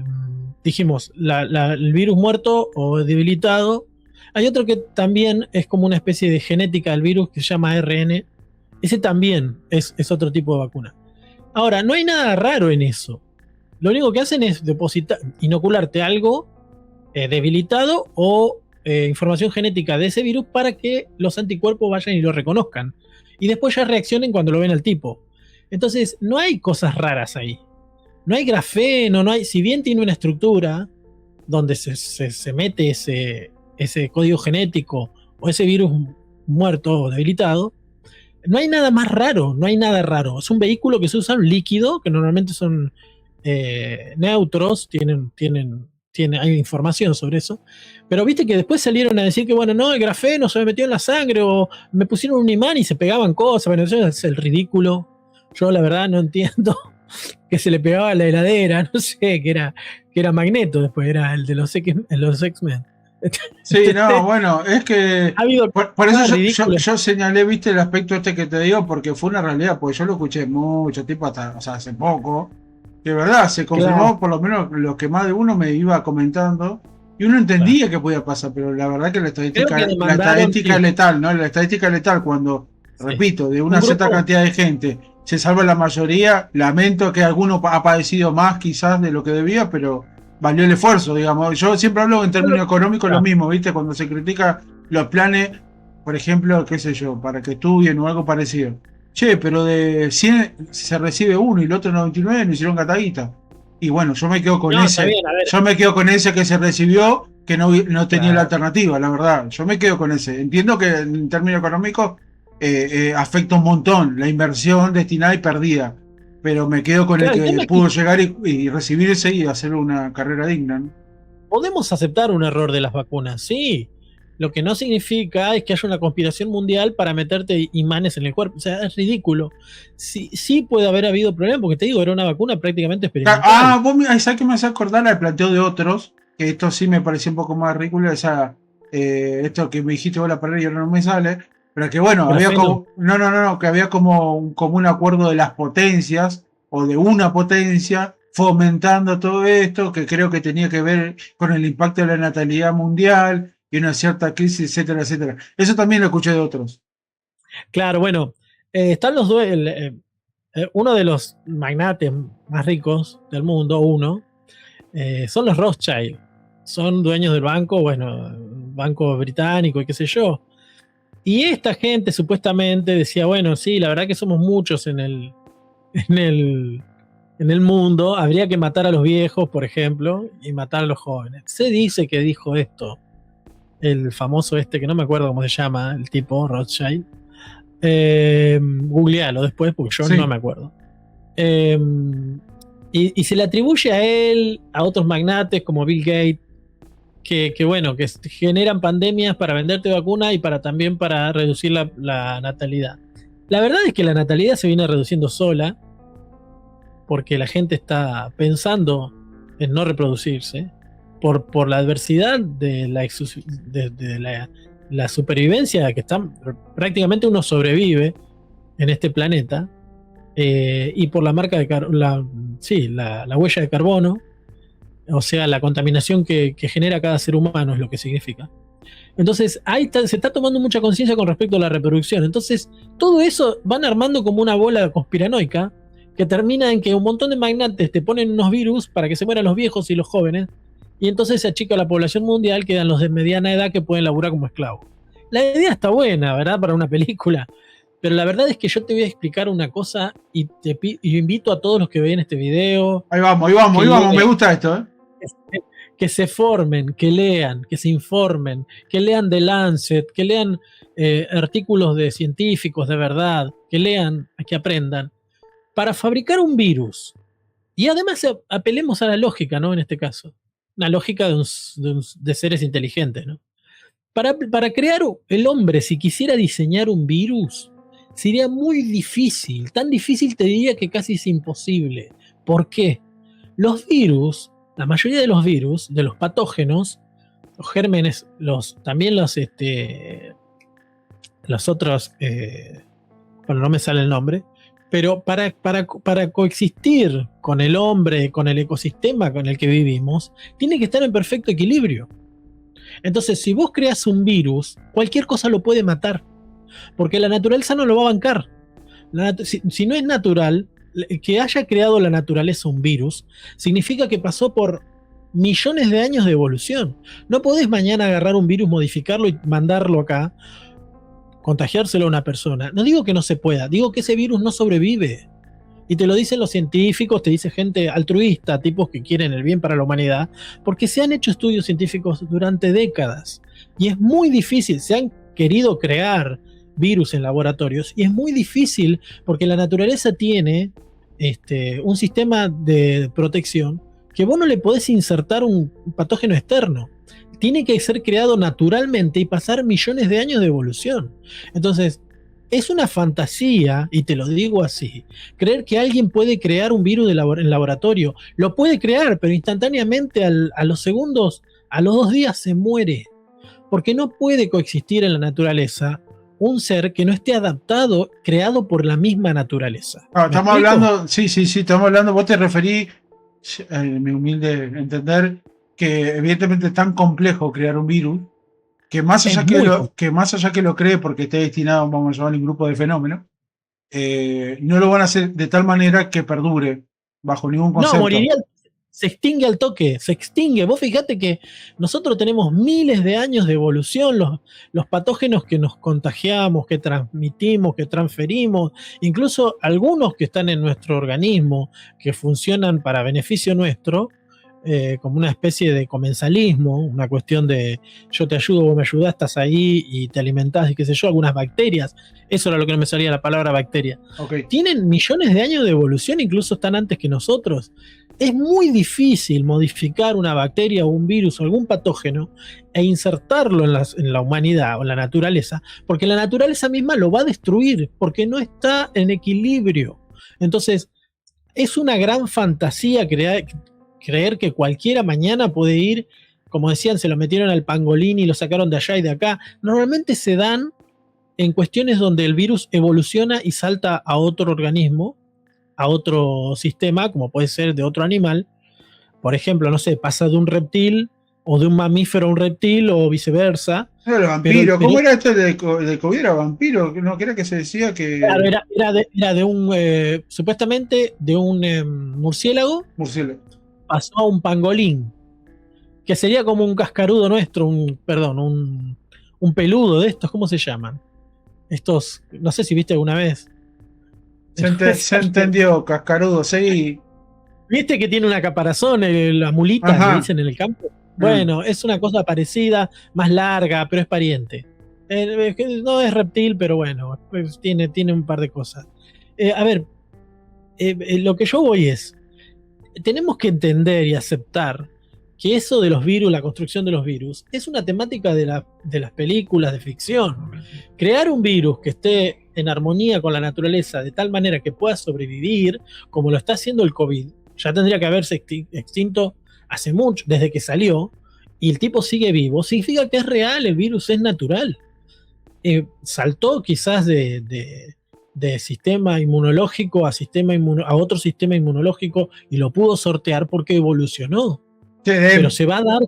dijimos, el virus muerto o debilitado. Hay otro que también es como una especie de genética del virus que se llama ARN. Ese también es otro tipo de vacuna. Ahora, no hay nada raro en eso. Lo único que hacen es inocularte algo debilitado o información genética de ese virus para que los anticuerpos vayan y lo reconozcan. Y después ya reaccionen cuando lo ven al tipo. Entonces, no hay cosas raras ahí. No hay grafeno, no hay. Si bien tiene una estructura donde se mete ese código genético o ese virus muerto o debilitado, no hay nada más raro, no hay nada raro. Es un vehículo que se usa un líquido, que normalmente son neutros, hay información sobre eso. Pero viste que después salieron a decir que, bueno, no, el grafeno se me metió en la sangre o me pusieron un imán y se pegaban cosas. Bueno, eso es el ridículo. Yo la verdad no entiendo que se le pegaba a la heladera, no sé, que era Magneto, después era el de los X-Men. Sí, no, bueno, es que Ha habido por eso cosas yo, ridículas. yo señalé, viste, el aspecto este que te digo, porque fue una realidad, porque yo lo escuché mucho tiempo, hasta, o sea, hace poco, que de verdad se Claro, confirmó, por lo menos lo que más de uno me iba comentando, y uno claro. entendía que podía pasar, pero la verdad que Creo que la demandaron, estadística es sí, letal, ¿no? La estadística es letal cuando, sí. repito, de Un una cierta grupo, cantidad de gente se salva la mayoría, lamento que alguno ha padecido más quizás de lo que debía, pero valió el esfuerzo, digamos. Yo siempre hablo en términos económicos lo claro, mismo, ¿viste? Cuando se critica los planes, por ejemplo, qué sé yo, para que estudien o algo parecido. Che, pero de 100 se recibe uno y el otro 99 no hicieron cataguita. Y bueno, no, está bien, a ver, yo me quedo con ese que se recibió, que no tenía la claro. alternativa, la verdad. Yo me quedo con ese. Entiendo que en términos económicos afecta un montón la inversión destinada y perdida, pero me quedo con el Claro, el que tema es que pudo llegar y recibirse y hacer una carrera digna, ¿no? podemos aceptar un error de las vacunas, sí. Lo que no significa es que haya una conspiración mundial para meterte imanes en el cuerpo. O sea, es ridículo. Sí, sí puede haber habido problemas, porque te digo, era una vacuna prácticamente experimental. ¿Sabes que me hace acordar al planteo de otros? Que esto sí me pareció un poco más ridículo, esto que me dijiste vos la palabra y ahora no me sale, pero que bueno, había Grafeno. como, no, que había como como un acuerdo de las potencias o de una potencia fomentando todo esto, que creo que tenía que ver con el impacto de la natalidad mundial y una cierta crisis, etcétera, etcétera. Eso también lo escuché de otros. Claro, bueno, están los dos. Uno de los magnates más ricos del mundo, son los Rothschild. Son dueños del banco, bueno, banco británico y qué sé yo. Y esta gente supuestamente decía, bueno, sí, la verdad que somos muchos en el, en el mundo, habría que matar a los viejos, por ejemplo, y matar a los jóvenes. Se dice que dijo esto el famoso este, que no me acuerdo cómo se llama, el tipo Rothschild. Googlealo después, porque yo no Sí. me acuerdo. Eh, y se le atribuye a él, a otros magnates como Bill Gates, que bueno, que generan pandemias para venderte vacuna y también para reducir la natalidad. La verdad es que la natalidad se viene reduciendo sola porque la gente está pensando en no reproducirse por la adversidad de la supervivencia, que prácticamente uno sobrevive en este planeta, y por la marca de la huella de carbono, o sea, la contaminación que genera cada ser humano es lo que significa. Entonces, se está tomando mucha conciencia con respecto a la reproducción. Entonces, todo eso van armando como una bola conspiranoica que termina en que un montón de magnates te ponen unos virus para que se mueran los viejos y los jóvenes, y entonces se achica la población mundial, quedan los de mediana edad que pueden laburar como esclavos. La idea está buena, ¿verdad? Para una película. Pero la verdad es que yo te voy a explicar una cosa y invito a todos los que ven este video Ahí que vamos, me lean, gusta esto, ¿eh? que se formen, que lean, que se informen, que lean The Lancet, que lean artículos de científicos de verdad, que lean, que aprendan. Para fabricar un virus, y además apelemos a la lógica, ¿no? En este caso, una lógica de seres inteligentes, ¿no? Para crear el hombre, si quisiera diseñar un virus, sería muy difícil, tan difícil te diría que casi es imposible. ¿Por qué? Los virus, la mayoría de los virus, de los patógenos, gérmenes, también los otros, bueno, no me sale el nombre, pero para coexistir con el hombre, con el ecosistema con el que vivimos, tiene que estar en perfecto equilibrio. Entonces, si vos creas un virus, cualquier cosa lo puede matar, porque la naturaleza no lo va a bancar. Si no es natural, que haya creado la naturaleza un virus, significa que pasó por millones de años de evolución. No podés mañana agarrar un virus, modificarlo y mandarlo acá, contagiárselo a una persona. No digo que no se pueda, digo que ese virus no sobrevive. Y te lo dicen los científicos, te dice gente altruista, tipos que quieren el bien para la humanidad, porque se han hecho estudios científicos durante décadas. Y es muy difícil, se han querido crear virus en laboratorios, y es muy difícil porque la naturaleza tiene un sistema de protección que vos no le podés insertar un patógeno externo. Tiene que ser creado naturalmente y pasar millones de años de evolución. Entonces, es una fantasía, y te lo digo así, creer que alguien puede crear un virus en laboratorio. Lo puede crear, pero instantáneamente a los segundos, a los 2 días se muere. Porque no puede coexistir en la naturaleza un ser que no esté adaptado, creado por la misma naturaleza. Estamos hablando, sí, estamos hablando, vos te referís, en mi humilde entender, que evidentemente es tan complejo crear un virus que más allá que lo cree porque esté destinado, vamos a llamarlo, un grupo de fenómenos, no lo van a hacer de tal manera que perdure bajo ningún concepto. No, moriría, se extingue al toque, se extingue. Vos fijate que nosotros tenemos miles de años de evolución, los patógenos que nos contagiamos, que transmitimos, que transferimos, incluso algunos que están en nuestro organismo, que funcionan para beneficio nuestro, como una especie de comensalismo, una cuestión de yo te ayudo, vos me ayudás, estás ahí y te alimentás y qué sé yo, algunas bacterias, eso era lo que no me salía la palabra bacteria. Okay. Tienen millones de años de evolución, incluso están antes que nosotros. Es muy difícil modificar una bacteria o un virus o algún patógeno e insertarlo en la humanidad o en la naturaleza, porque la naturaleza misma lo va a destruir, porque no está en equilibrio. Entonces, es una gran fantasía creer que cualquiera mañana puede ir, como decían, se lo metieron al pangolín y lo sacaron de allá y de acá. Normalmente se dan en cuestiones donde el virus evoluciona y salta a otro organismo, a otro sistema, como puede ser de otro animal. Por ejemplo, no sé, pasa de un reptil o de un mamífero a un reptil o viceversa. No, el vampiro, ¿cómo era esto de COVID? ¿Era vampiro? No, que era que se decía que... Claro, era de un, supuestamente, de un murciélago. Pasó a un pangolín, que sería como un cascarudo nuestro, un peludo de estos, ¿cómo se llaman? Estos, no sé si viste alguna vez. Se entendió, cascarudo, sí. ¿Viste que tiene una caparazón, la mulita, que dicen en el campo? Bueno, es una cosa parecida, más larga, pero es pariente. No es reptil, pero bueno, pues tiene un par de cosas. Lo que yo voy es, tenemos que entender y aceptar que eso de los virus, la construcción de los virus, es una temática de las películas de ficción. Crear un virus que esté en armonía con la naturaleza de tal manera que pueda sobrevivir, como lo está haciendo el COVID, ya tendría que haberse extinto hace mucho, desde que salió, y el tipo sigue vivo, significa que es real, el virus es natural. Saltó quizás de sistema inmunológico a otro sistema inmunológico y lo pudo sortear porque evolucionó. Pero se va a dar.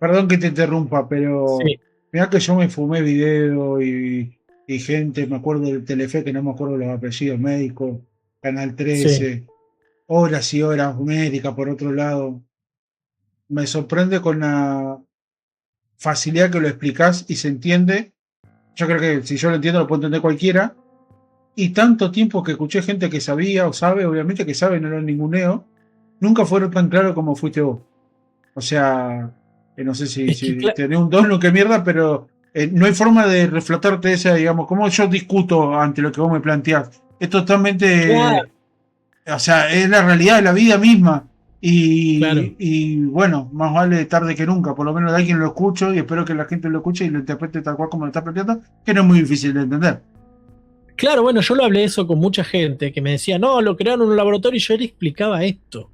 Perdón que te interrumpa, pero sí. Mirá que yo me fumé video y gente, me acuerdo del Telefe, que no me acuerdo los apellidos médicos, Canal 13, sí. Horas y horas médicas por otro lado. Me sorprende con la facilidad que lo explicás y se entiende. Yo creo que si yo lo entiendo lo puede entender cualquiera. Y tanto tiempo que escuché gente que sabía o sabe, obviamente que sabe, no lo ninguneo, nunca fueron tan claros como fuiste vos. O sea, no sé si tenés un don o qué mierda, pero no hay forma de reflotarte esa, digamos, como yo discuto ante lo que vos me planteás. Es totalmente, o sea, es la realidad de la vida misma. Y bueno, más vale tarde que nunca, por lo menos de alguien lo escucho y espero que la gente lo escuche y lo interprete tal cual como lo está planteando, que no es muy difícil de entender. Claro, bueno, yo lo hablé eso con mucha gente que me decía, no, lo crearon en un laboratorio y yo le explicaba esto.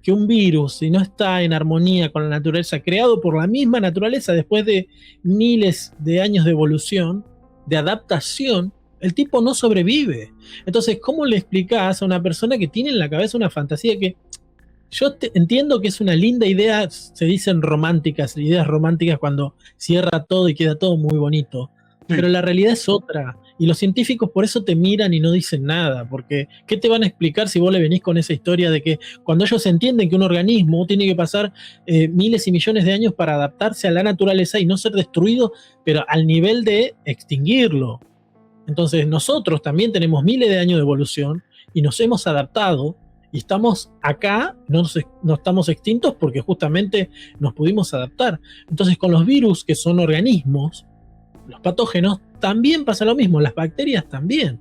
que un virus, si no está en armonía con la naturaleza, creado por la misma naturaleza después de miles de años de evolución, de adaptación, el tipo no sobrevive. Entonces, ¿cómo le explicás a una persona que tiene en la cabeza una fantasía que entiendo que es una linda idea, se dicen románticas, ideas románticas cuando cierra todo y queda todo muy bonito, Sí. pero la realidad es otra, y los científicos por eso te miran y no dicen nada, porque ¿qué te van a explicar si vos le venís con esa historia de que cuando ellos entienden que un organismo tiene que pasar miles y millones de años para adaptarse a la naturaleza y no ser destruido, pero al nivel de extinguirlo? Entonces nosotros también tenemos miles de años de evolución y nos hemos adaptado y estamos acá, no estamos extintos porque justamente nos pudimos adaptar. Entonces con los virus, que son organismos, los patógenos, también pasa lo mismo, las bacterias también.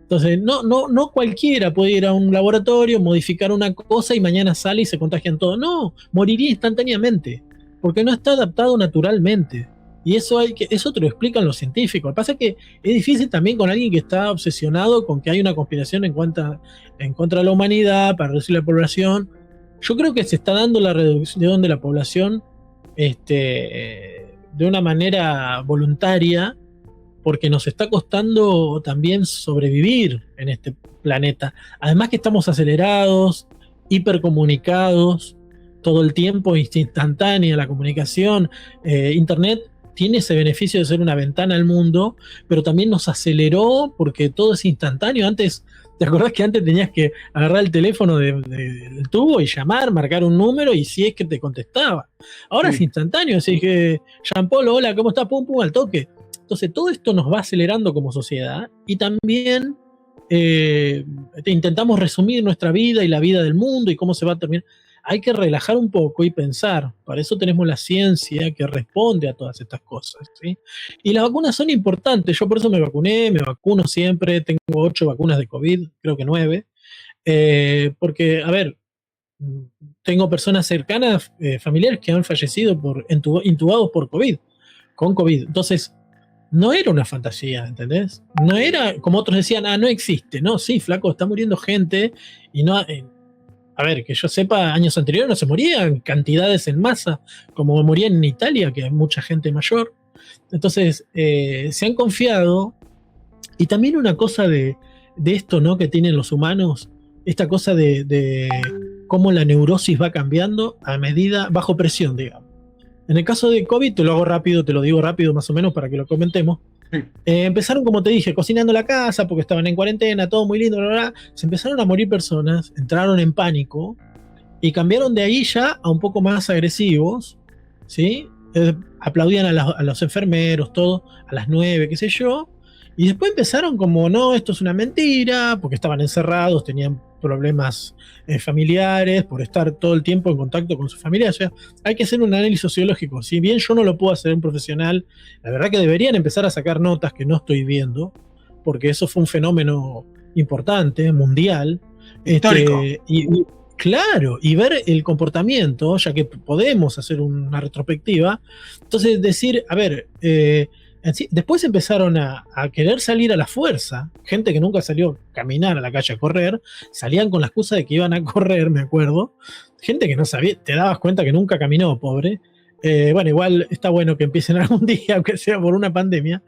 Entonces no cualquiera puede ir a un laboratorio, modificar una cosa y mañana sale y se contagian todo. No, moriría instantáneamente, porque no está adaptado naturalmente. Y eso te lo explican los científicos. Lo que pasa es que es difícil también con alguien que está obsesionado con que hay una conspiración en contra de la humanidad para reducir la población. Yo creo que se está dando la reducción de la población de una manera voluntaria, porque nos está costando también sobrevivir en este planeta. Además que estamos acelerados, hipercomunicados, todo el tiempo, instantánea la comunicación. Internet tiene ese beneficio de ser una ventana al mundo, pero también nos aceleró porque todo es instantáneo. Antes, ¿te acordás que antes tenías que agarrar el teléfono del tubo y llamar, marcar un número y si es que te contestaba? Ahora Sí. es instantáneo, así que Jean-Paul, hola, ¿cómo estás? Pum, pum, al toque. Entonces todo esto nos va acelerando como sociedad y también intentamos resumir nuestra vida y la vida del mundo y cómo se va a terminar. Hay que relajar un poco y pensar. Para eso tenemos la ciencia que responde a todas estas cosas, ¿sí? Y las vacunas son importantes. Yo por eso me vacuno siempre. Tengo 8 vacunas de COVID, creo que 9. Porque, a ver, tengo personas cercanas, familiares que han fallecido intubados por COVID, con COVID. Entonces, no era una fantasía, ¿entendés? No era como otros decían, no existe. No, sí, flaco, está muriendo gente y no... a ver, que yo sepa, años anteriores no se morían cantidades en masa, como morían en Italia, que hay mucha gente mayor. Entonces, se han confiado. Y también una cosa de esto, ¿no?, que tienen los humanos, esta cosa de cómo la neurosis va cambiando a medida, bajo presión, digamos. En el caso de COVID, te lo hago rápido, te lo digo rápido más o menos para que lo comentemos. Sí. Empezaron, como te dije, cocinando la casa porque estaban en cuarentena, todo muy lindo, bla, bla, bla. Se empezaron a morir personas, entraron en pánico y cambiaron de ahí ya a un poco más agresivos, ¿sí? Aplaudían a los enfermeros, todo, a las 9, qué sé yo, y después empezaron como, no, esto es una mentira, porque estaban encerrados, tenían problemas familiares, por estar todo el tiempo en contacto con sus familias. O sea, hay que hacer un análisis sociológico. Si bien yo no lo puedo hacer un profesional, la verdad que deberían empezar a sacar notas que no estoy viendo, porque eso fue un fenómeno importante, mundial. Histórico. Claro, y ver el comportamiento, ya que podemos hacer una retrospectiva. Entonces decir, a ver, después empezaron a querer salir a la fuerza. Gente que nunca salió a caminar a la calle a correr, salían con la excusa de que iban a correr, me acuerdo. Gente que no sabía, te dabas cuenta que nunca caminó, pobre. Bueno, igual está bueno que empiecen algún día, aunque sea por una pandemia.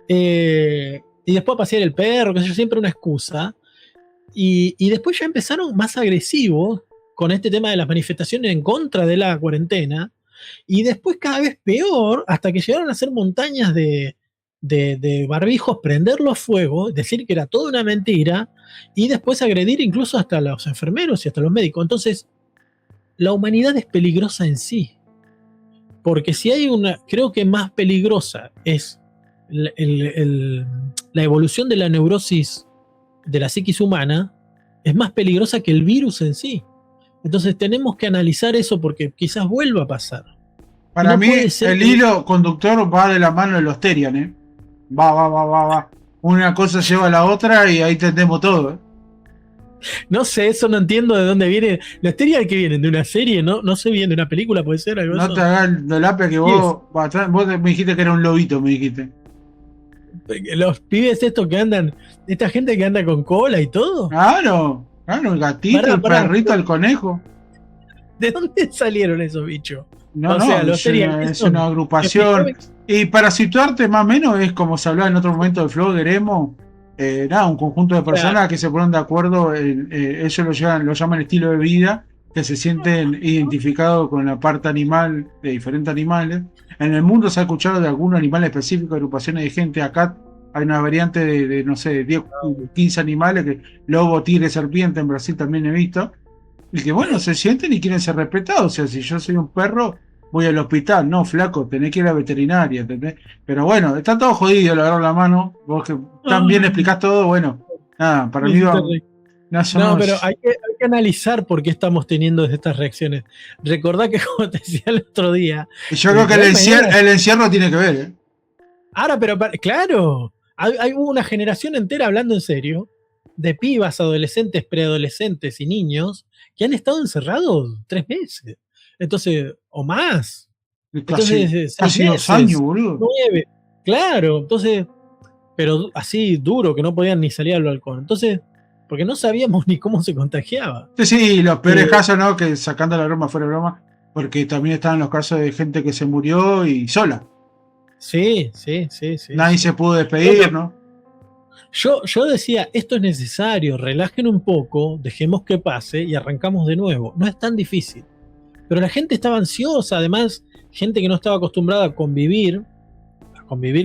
Y después a pasear el perro, que sé yo, siempre una excusa. Y después ya empezaron más agresivos con este tema de las manifestaciones en contra de la cuarentena. Y después cada vez peor, hasta que llegaron a hacer montañas de barbijos, prenderlos a fuego, decir que era toda una mentira, y después agredir incluso hasta a los enfermeros y hasta a los médicos. Entonces, la humanidad es peligrosa en sí. Porque si hay creo que más peligrosa es la evolución de la neurosis de la psiquis humana, es más peligrosa que el virus en sí. Entonces tenemos que analizar eso porque quizás vuelva a pasar. Para no mí, el hilo conductor va de la mano de los Terian, ¿eh? Va. Una cosa lleva a la otra y ahí entendemos todo, ¿eh? No sé, eso no entiendo de dónde viene. ¿Los Terian que vienen? ¿De una serie? No sé bien, de una película, puede ser algo. No te hagas el dolape que vos me dijiste que era un lobito, me dijiste. Los pibes estos que andan, esta gente que anda con cola y todo. Claro, el gatito, el perrito, el conejo. ¿De dónde salieron esos bichos? No, O sea, no, los serial, ¿qué es son? una agrupación. ¿Epicomics? Y para situarte más o menos, es como se hablaba en otro momento de Flogger Emo, nada, un conjunto de Claro. personas que se ponen de acuerdo, ellos lo llaman estilo de vida, que se sienten identificados con la parte animal de diferentes animales. En el mundo se ha escuchado de algún animal específico, agrupaciones de gente. Acá hay una variante no sé, 10, 15 animales, que lobo, tigre, serpiente, en Brasil también he visto. Y que bueno, se sienten y quieren ser respetados. O sea, si yo soy un perro, voy al hospital. No, flaco, tenés que ir a la veterinaria, ¿entendés? Pero bueno, está todo jodido, le agarro la mano. Vos que tan bien Ay, explicás todo, bueno, nada, para me mí hiciste va, reír. más o No, pero menos. hay que analizar por qué estamos teniendo estas reacciones. Recordá que, como te decía el otro día, Y yo creo que de ahí mañana. el encierro tiene que ver, ¿eh? Ahora, pero claro, hay una generación entera, hablando en serio, de pibas, adolescentes, preadolescentes y niños que han estado encerrados 3 meses. Entonces, o más. Entonces, Casi, 2 años, seis meses, boludo. 9. Claro, entonces, pero así duro que no podían ni salir al balcón. Entonces, porque no sabíamos ni cómo se contagiaba. Sí, sí, los peores Eh, casos, ¿no? Que sacando la broma fuera de broma, porque también estaban los casos de gente que se murió y sola. sí, sí, sí, sí, Nadie sí. se pudo Bueno, despedir, ¿no? yo decía, esto es necesario, relajen un poco, dejemos que pase y arrancamos de nuevo. No es tan difícil. Pero la gente estaba ansiosa, además, gente que no estaba acostumbrada a convivir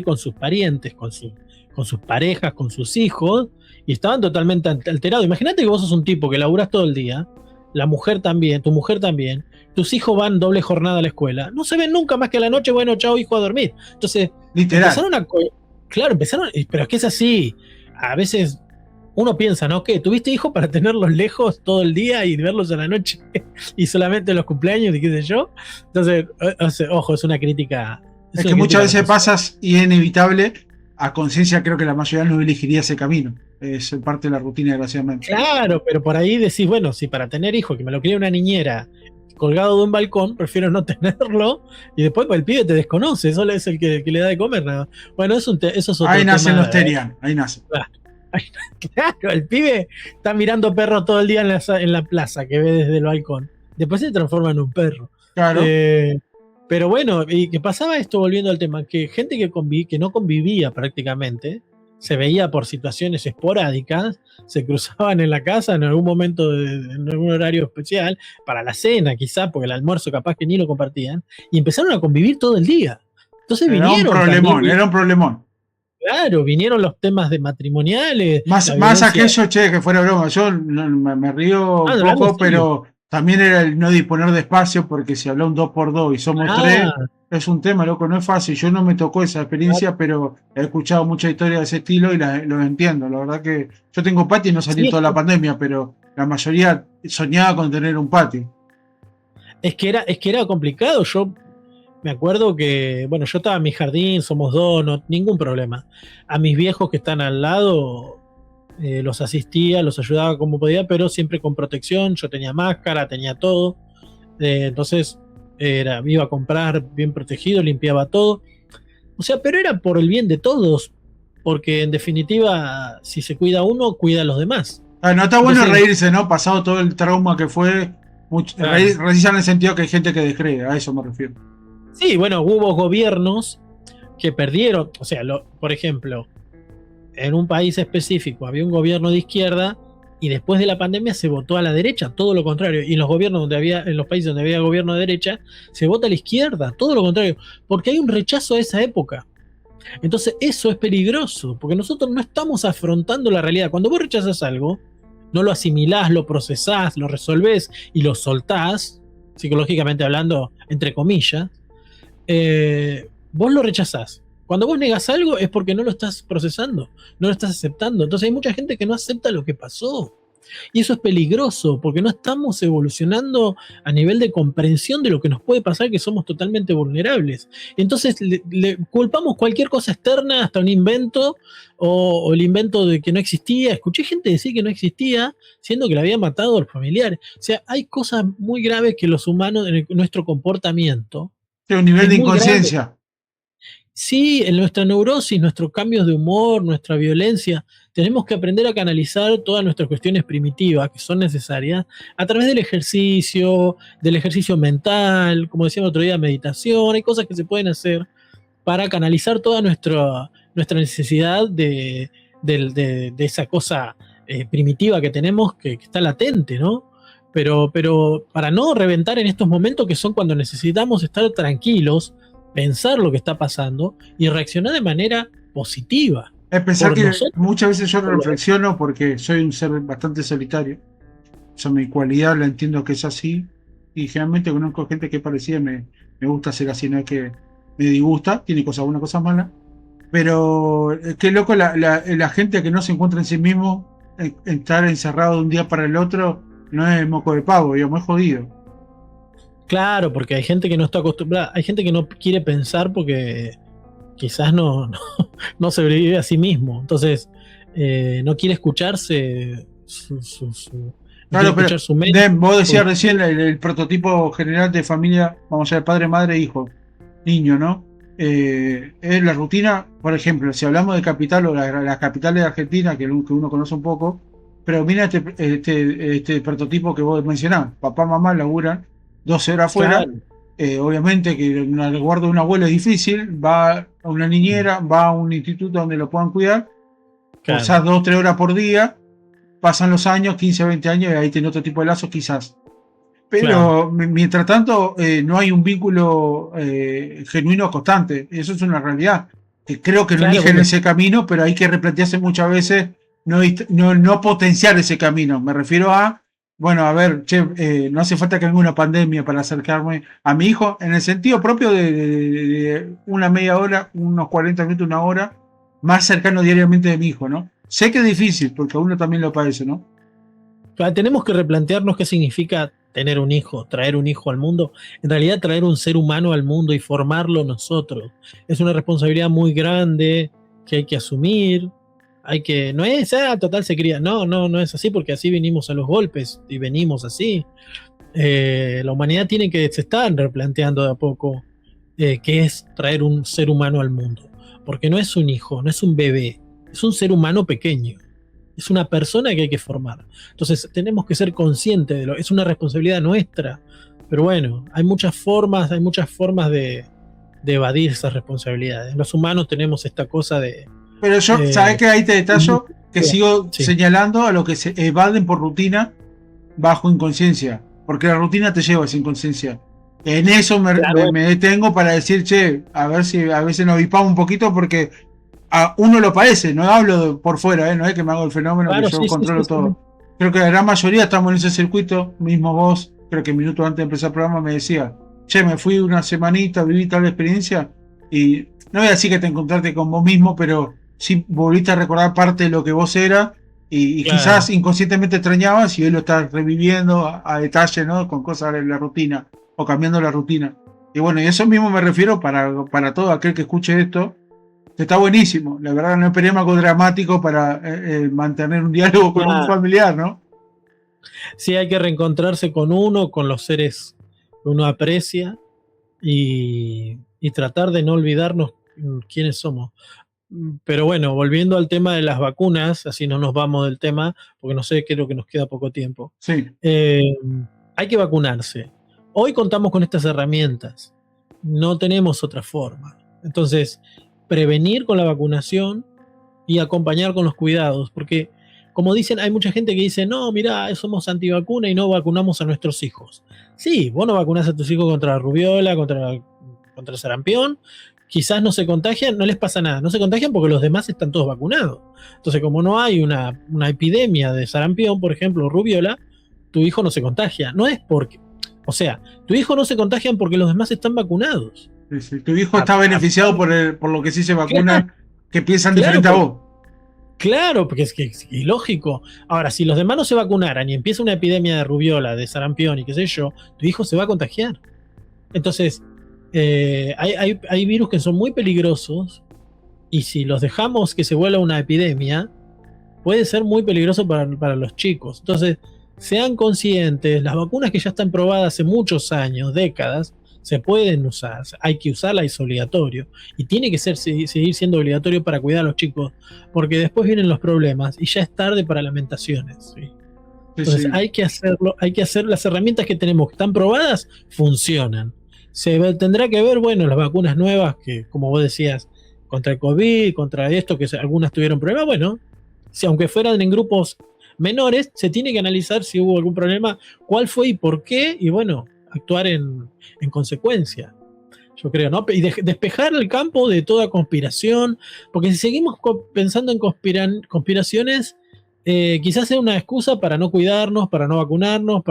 con sus parientes, con sus parejas, con sus hijos, y estaban totalmente alterados. Imagínate que vos sos un tipo que laburás todo el día, la mujer también, tu mujer también, tus hijos van doble jornada a la escuela, no se ven nunca más que a la noche, bueno, chao hijo a dormir. Entonces, Literal. empezaron a... Claro, pero es que es así. A veces uno piensa, ¿no? ¿Qué? ¿Tuviste hijos para tenerlos lejos todo el día y verlos a la noche y solamente los cumpleaños y qué sé yo? Entonces, ojo, es una crítica. Es Es una que muchas crítica a la veces sociedad. pasas y es inevitable. A conciencia creo que la mayoría no elegiría ese camino. Es parte de la rutina, desgraciadamente. Claro, pero por ahí decís, bueno, si para tener hijos que me lo cría una niñera colgado de un balcón, prefiero no tenerlo y después pues, el pibe te desconoce, solo es el que le da de comer nada. Bueno, eso es Ahí otro nacen tema. los Terian, ahí nacen. Claro, el pibe está mirando perros todo el día en la plaza que ve desde el balcón. Después se transforma en un perro. Claro. Eh, pero bueno, y que pasaba esto, volviendo al tema, que gente que no convivía prácticamente, se veía por situaciones esporádicas, se cruzaban en la casa en algún momento, en algún horario especial, para la cena quizá, porque el almuerzo capaz que ni lo compartían, y empezaron a convivir todo el día. Entonces Era un vinieron también, problemón, era un problemón. claro, vinieron los temas de matrimoniales, la Más violencia. aquello, che, que fuera broma. Yo me río Ah, un hablando en poco, serio. pero también era el no disponer de espacio, porque si habla un 2x2 y somos tres, Ah, es un tema, loco, no es fácil. Yo no me tocó esa experiencia, pero he escuchado muchas historias de ese estilo y los entiendo. La verdad que yo tengo patio y no salí sí, en toda la pandemia, pero la mayoría soñaba con tener un patio. es que era complicado. Yo me acuerdo que, bueno, yo estaba en mi jardín, somos dos, no, ningún problema. A mis viejos que están al lado, los asistía, los ayudaba como podía, pero siempre con protección. Yo tenía máscara, tenía todo. Entonces, iba a comprar bien protegido, limpiaba todo. O sea, pero era por el bien de todos, porque en definitiva, si se cuida uno, cuida a los demás. Ah, no está bueno Entonces, reírse, ¿no? Pasado todo el trauma que fue, claro. reírse en el sentido que hay gente que descree, a eso me refiero. Sí, bueno, hubo gobiernos que perdieron, o sea, por ejemplo, en un país específico había un gobierno de izquierda y después de la pandemia se votó a la derecha, todo lo contrario. Y en los países donde había gobierno de derecha, se vota a la izquierda, todo lo contrario, porque hay un rechazo a esa época. Entonces, eso es peligroso, porque nosotros no estamos afrontando la realidad. Cuando vos rechazas algo, no lo asimilás, lo procesás, lo resolvés y lo soltás, psicológicamente hablando, entre comillas, vos lo rechazás. Cuando vos negás algo es porque no lo estás procesando, no lo estás aceptando. Entonces hay mucha gente que no acepta lo que pasó. Y eso es peligroso porque no estamos evolucionando a nivel de comprensión de lo que nos puede pasar, que somos totalmente vulnerables. Entonces le culpamos cualquier cosa externa, hasta un invento o el invento de que no existía. Escuché gente decir que no existía, siendo que le había matado al familiar. O sea, hay cosas muy graves que los humanos, en nuestro comportamiento, Tiene un nivel es de muy grave. inconsciencia. sí, en nuestra neurosis, nuestros cambios de humor, nuestra violencia, tenemos que aprender a canalizar todas nuestras cuestiones primitivas que son necesarias a través del ejercicio mental, como decía el otro día, meditación, hay cosas que se pueden hacer para canalizar toda nuestra necesidad de esa cosa primitiva que tenemos que está latente, ¿no? Pero para no reventar en estos momentos que son cuando necesitamos estar tranquilos, pensar lo que está pasando y reaccionar de manera positiva Es pensar por que nosotros. muchas veces yo Por lo- reflexiono porque soy un ser bastante solitario. O sea, mi cualidad la entiendo que es así. Y generalmente conozco gente que es parecida y me gusta ser así, no es que me disgusta, tiene cosas buenas, cosas malas. Pero qué loco la gente que no se encuentra en sí mismo, estar encerrado de un día para el otro, no es moco de pavo, digamos, es jodido. Claro, porque hay gente que no está acostumbrada, hay gente que no quiere pensar porque quizás no sobrevive a sí mismo. Entonces, no quiere escucharse, no quiere Claro, pero escuchar su mente. Dem, vos decías recién el prototipo general de familia, vamos a ver, padre, madre, hijo, niño, ¿no? Es la rutina, por ejemplo, si hablamos de capital o las capitales de Argentina, que uno conoce un poco, pero mira este prototipo que vos mencionás, papá, mamá laburan 12 horas afuera, Claro, obviamente que el guardo de un abuelo es difícil, va a una niñera, va a un instituto donde lo puedan cuidar, claro, forzás 2 o 3 horas por día, pasan los años, 15 20 años, y ahí tiene otro tipo de lazos quizás. claro, Pero mientras tanto, no hay un vínculo genuino constante. Eso es una realidad. Creo que no claro, eligen bueno, ese camino, pero hay que replantearse muchas veces no potenciar ese camino. Me refiero a, bueno, a ver, che, no hace falta que venga una pandemia para acercarme a mi hijo, en el sentido propio de una media hora, unos 40 minutos, una hora, más cercano diariamente de mi hijo, ¿no? Sé que es difícil, porque a uno también lo padece, ¿no? tenemos que replantearnos qué significa tener un hijo, traer un hijo al mundo. En realidad, traer un ser humano al mundo y formarlo nosotros. Es una responsabilidad muy grande que hay que asumir. No es, total se cría. No es así porque así venimos a los golpes y venimos así. La humanidad se está replanteando de a poco qué es traer un ser humano al mundo. Porque no es un hijo, no es un bebé, es un ser humano pequeño. Es una persona que hay que formar. Entonces tenemos que ser conscientes de es una responsabilidad nuestra. Pero bueno, hay muchas formas de evadir esas responsabilidades. Los humanos tenemos esta cosa de... Pero yo, ¿sabés eh, que ahí te detallo? Que sigo sí, señalando a lo que se evaden por rutina bajo inconsciencia. Porque la rutina te lleva a esa inconsciencia. En eso claro, me detengo para decir, che, a ver si a veces nos vipamos un poquito porque a uno lo padece. No hablo por fuera, no es que me hago el fenómeno que claro, yo sí, sí, sí, controlo sí. todo. Creo que la gran mayoría estamos en ese circuito. Mismo vos, creo que minutos antes de empezar el programa me decía, che, me fui una semanita, viví tal experiencia y no voy a decir que te encontraste con vos mismo, pero sí volviste a recordar parte de lo que vos eras y Claro. quizás inconscientemente extrañabas y hoy lo estás reviviendo a detalle, ¿no? Con cosas de la rutina o cambiando la rutina. Y bueno, y eso mismo me refiero para todo aquel que escuche esto, que está buenísimo. La verdad no esperemos algo dramático para mantener un diálogo con un Nada, familiar, ¿no? sí hay que reencontrarse con uno, con los seres que uno aprecia y tratar de no olvidarnos quiénes somos. Pero bueno, volviendo al tema de las vacunas, así no nos vamos del tema, porque no sé, creo que nos queda poco tiempo. Sí. Eh, Hay que vacunarse. Hoy contamos con estas herramientas, no tenemos otra forma. Entonces, prevenir con la vacunación y acompañar con los cuidados, porque como dicen, hay mucha gente que dice, no, mira, somos antivacuna y no vacunamos a nuestros hijos. Sí, vos no vacunás a tus hijos contra la rubiola, contra el sarampión, quizás no se contagian, no les pasa nada, no se contagian porque los demás están todos vacunados. Entonces, como no hay una epidemia de sarampión, por ejemplo, rubiola, tu hijo no se contagia. No es porque, o sea, tu hijo no se contagian porque los demás están vacunados. Sí, sí. Tu hijo A- está a- beneficiado por lo que sí se claro, vacunan, que piensan claro, diferente a vos. claro, porque es que es ilógico. Ahora, si los demás no se vacunaran y empieza una epidemia de rubiola, de sarampión y qué sé yo, tu hijo se va a contagiar. Entonces, hay virus que son muy peligrosos y si los dejamos que se vuelva una epidemia, puede ser muy peligroso para los chicos. Entonces, sean conscientes, las vacunas que ya están probadas hace muchos años, décadas, se pueden usar, hay que usarla, es obligatorio. Y tiene que seguir siendo obligatorio para cuidar a los chicos, porque después vienen los problemas y ya es tarde para lamentaciones. ¿Sí? Entonces hay que hacerlo, hay que hacer las herramientas que tenemos, que están probadas, funcionan. Tendrá que ver, bueno, las vacunas nuevas, que como vos decías, contra el COVID, contra esto, que algunas tuvieron problemas, bueno, si aunque fueran en grupos menores, se tiene que analizar si hubo algún problema, cuál fue y por qué, y bueno, actuar en consecuencia. Yo creo, ¿no? Y despejar el campo de toda conspiración, porque si seguimos pensando en conspiraciones, quizás sea una excusa para no cuidarnos, para no vacunarnos,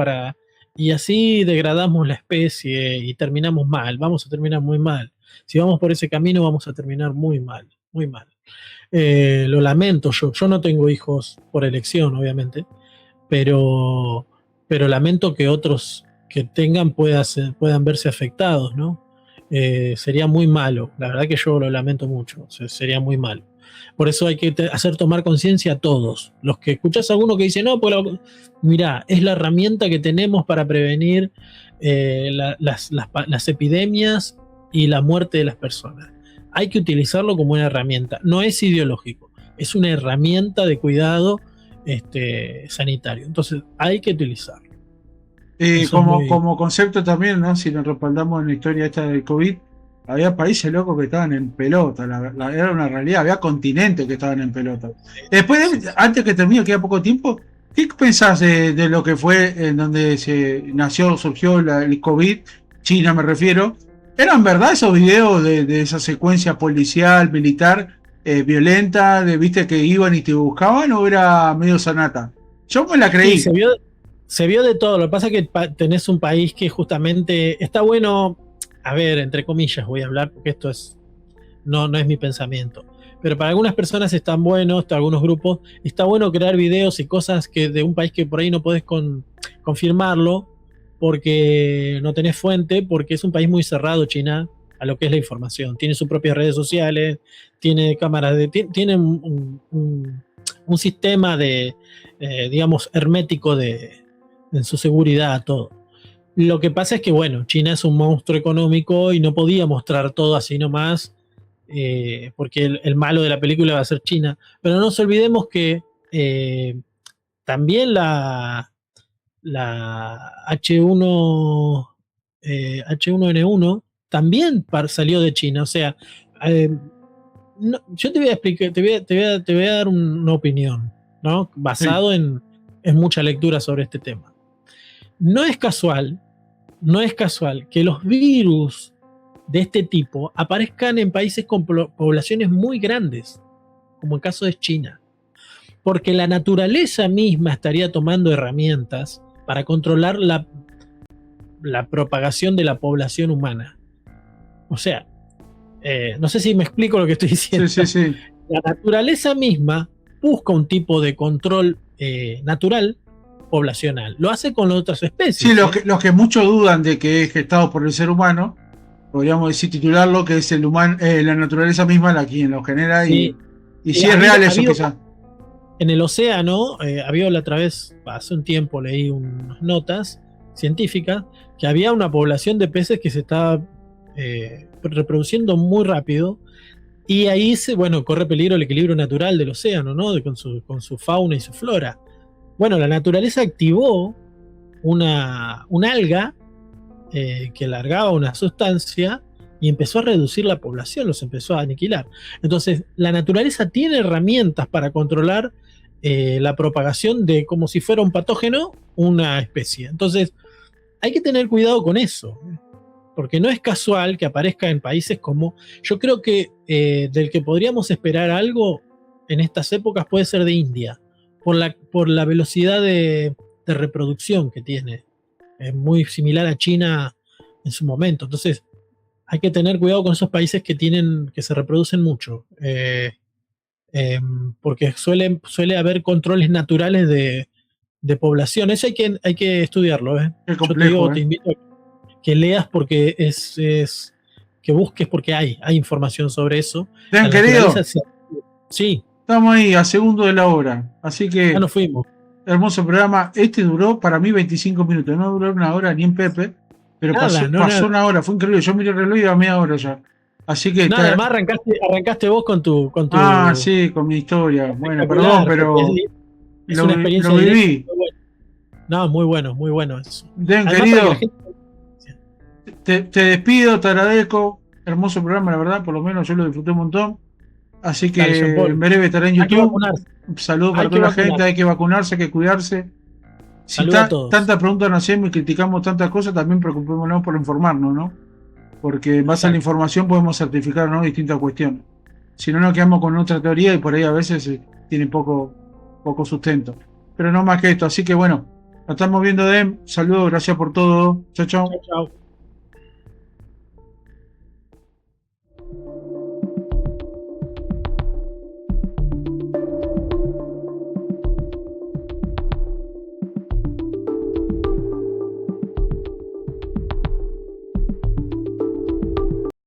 y así degradamos la especie y terminamos mal, vamos a terminar muy mal. Si vamos por ese camino vamos a terminar muy mal, muy mal. Lo lamento, yo no tengo hijos por elección, obviamente, pero lamento que otros que tengan puedan verse afectados, ¿no? Sería muy malo, la verdad que yo lo lamento mucho, sería muy malo. Por eso hay que hacer tomar conciencia a todos. Los que escuchás a alguno que dice, no, pues mirá, es la herramienta que tenemos para prevenir las epidemias y la muerte de las personas. Hay que utilizarlo como una herramienta. No es ideológico, es una herramienta de cuidado sanitario. Entonces hay que utilizarlo. Como concepto también, ¿no? Si nos respaldamos en la historia esta del COVID, había países locos que estaban en pelota, era una realidad, había continentes que estaban en pelota. Después, antes que termine, queda poco tiempo, ¿qué pensás de lo que fue en donde surgió el COVID, China me refiero? ¿Eran verdad esos videos de esa secuencia policial, militar, violenta, viste que iban y te buscaban, o era medio sanata? Yo me la creí. Sí, se vio de todo. Lo que pasa es que tenés un país que justamente está bueno, a ver, entre comillas voy a hablar porque esto no es mi pensamiento, pero para algunas personas están buenos, algunos grupos, está bueno crear videos y cosas que de un país que por ahí no podés confirmarlo porque no tenés fuente, porque es un país muy cerrado, China, a lo que es la información. Tiene sus propias redes sociales, tiene cámaras, tiene un sistema de, digamos, hermético en su seguridad, todo. Lo que pasa es que, bueno, China es un monstruo económico y no podía mostrar todo así nomás, porque el malo de la película va a ser China. Pero no nos olvidemos que también la H1N1 también salió de China. O sea, yo te voy a explicar, te voy a dar una opinión, ¿no? Basado en mucha lectura sobre este tema. No es casual que los virus de este tipo aparezcan en países con poblaciones muy grandes, como el caso de China, porque la naturaleza misma estaría tomando herramientas para controlar la propagación de la población humana. O sea, no sé si me explico lo que estoy diciendo. Sí. La naturaleza misma busca un tipo de control natural poblacional. Lo hace con otras especies. Sí, los que muchos dudan de que es gestado por el ser humano, podríamos decir, titularlo, que es la naturaleza misma la quien lo genera, y si es real eso quizás. En el océano, había la otra vez, hace un tiempo leí unas notas científicas, que había una población de peces que se estaba reproduciendo muy rápido, y ahí corre peligro el equilibrio natural del océano, ¿no? Con su fauna y su flora. Bueno, la naturaleza activó una alga que largaba una sustancia y empezó a reducir la población, los empezó a aniquilar. Entonces, la naturaleza tiene herramientas para controlar la propagación de, como si fuera un patógeno, una especie. Entonces, hay que tener cuidado con eso, porque no es casual que aparezca en países como, yo creo que del que podríamos esperar algo en estas épocas puede ser de India, por la velocidad de reproducción que tiene. Es muy similar a China en su momento. Entonces, hay que tener cuidado con esos países que se reproducen mucho. Porque suele haber controles naturales de población. Eso hay que estudiarlo. Complejo, te invito a que leas porque que busques porque hay información sobre eso. ¿Te han querido? Sí. Estamos ahí a segundo de la hora, así que ya nos fuimos. Hermoso programa. Duró para mí 25 minutos, no duró una hora ni en Pepe, Pero Nada, pasó una hora, fue increíble. Yo miré el reloj y iba media hora ya. Así que Nada, además arrancaste vos con tu. Ah, sí, con mi historia. Bueno, perdón, espectacular, pero porque es una experiencia lo directa. viví. Muy bueno. No, muy bueno eso. Den, Además, para que la querido, gente. te despido, te agradezco. Hermoso programa, la verdad, por lo menos yo lo disfruté un montón. Así Dale, John que en Paul. breve estaré en Hay que YouTube. vacunarse. Un saludo para Hay que toda la gente, vacunarse. hay que vacunarse, hay que cuidarse. Si Saludo a todos. tantas preguntas nos hacemos y criticamos tantas cosas, también preocupémonos por informarnos, ¿no? Porque en base a la Exacto. información podemos certificar, ¿no?, distintas cuestiones. Si no, nos quedamos con otra teoría y por ahí a veces tiene poco sustento. Pero no más que esto. Así que bueno, nos estamos viendo, Dem. Saludos, gracias por todo. Chao, chao. Chau, chau.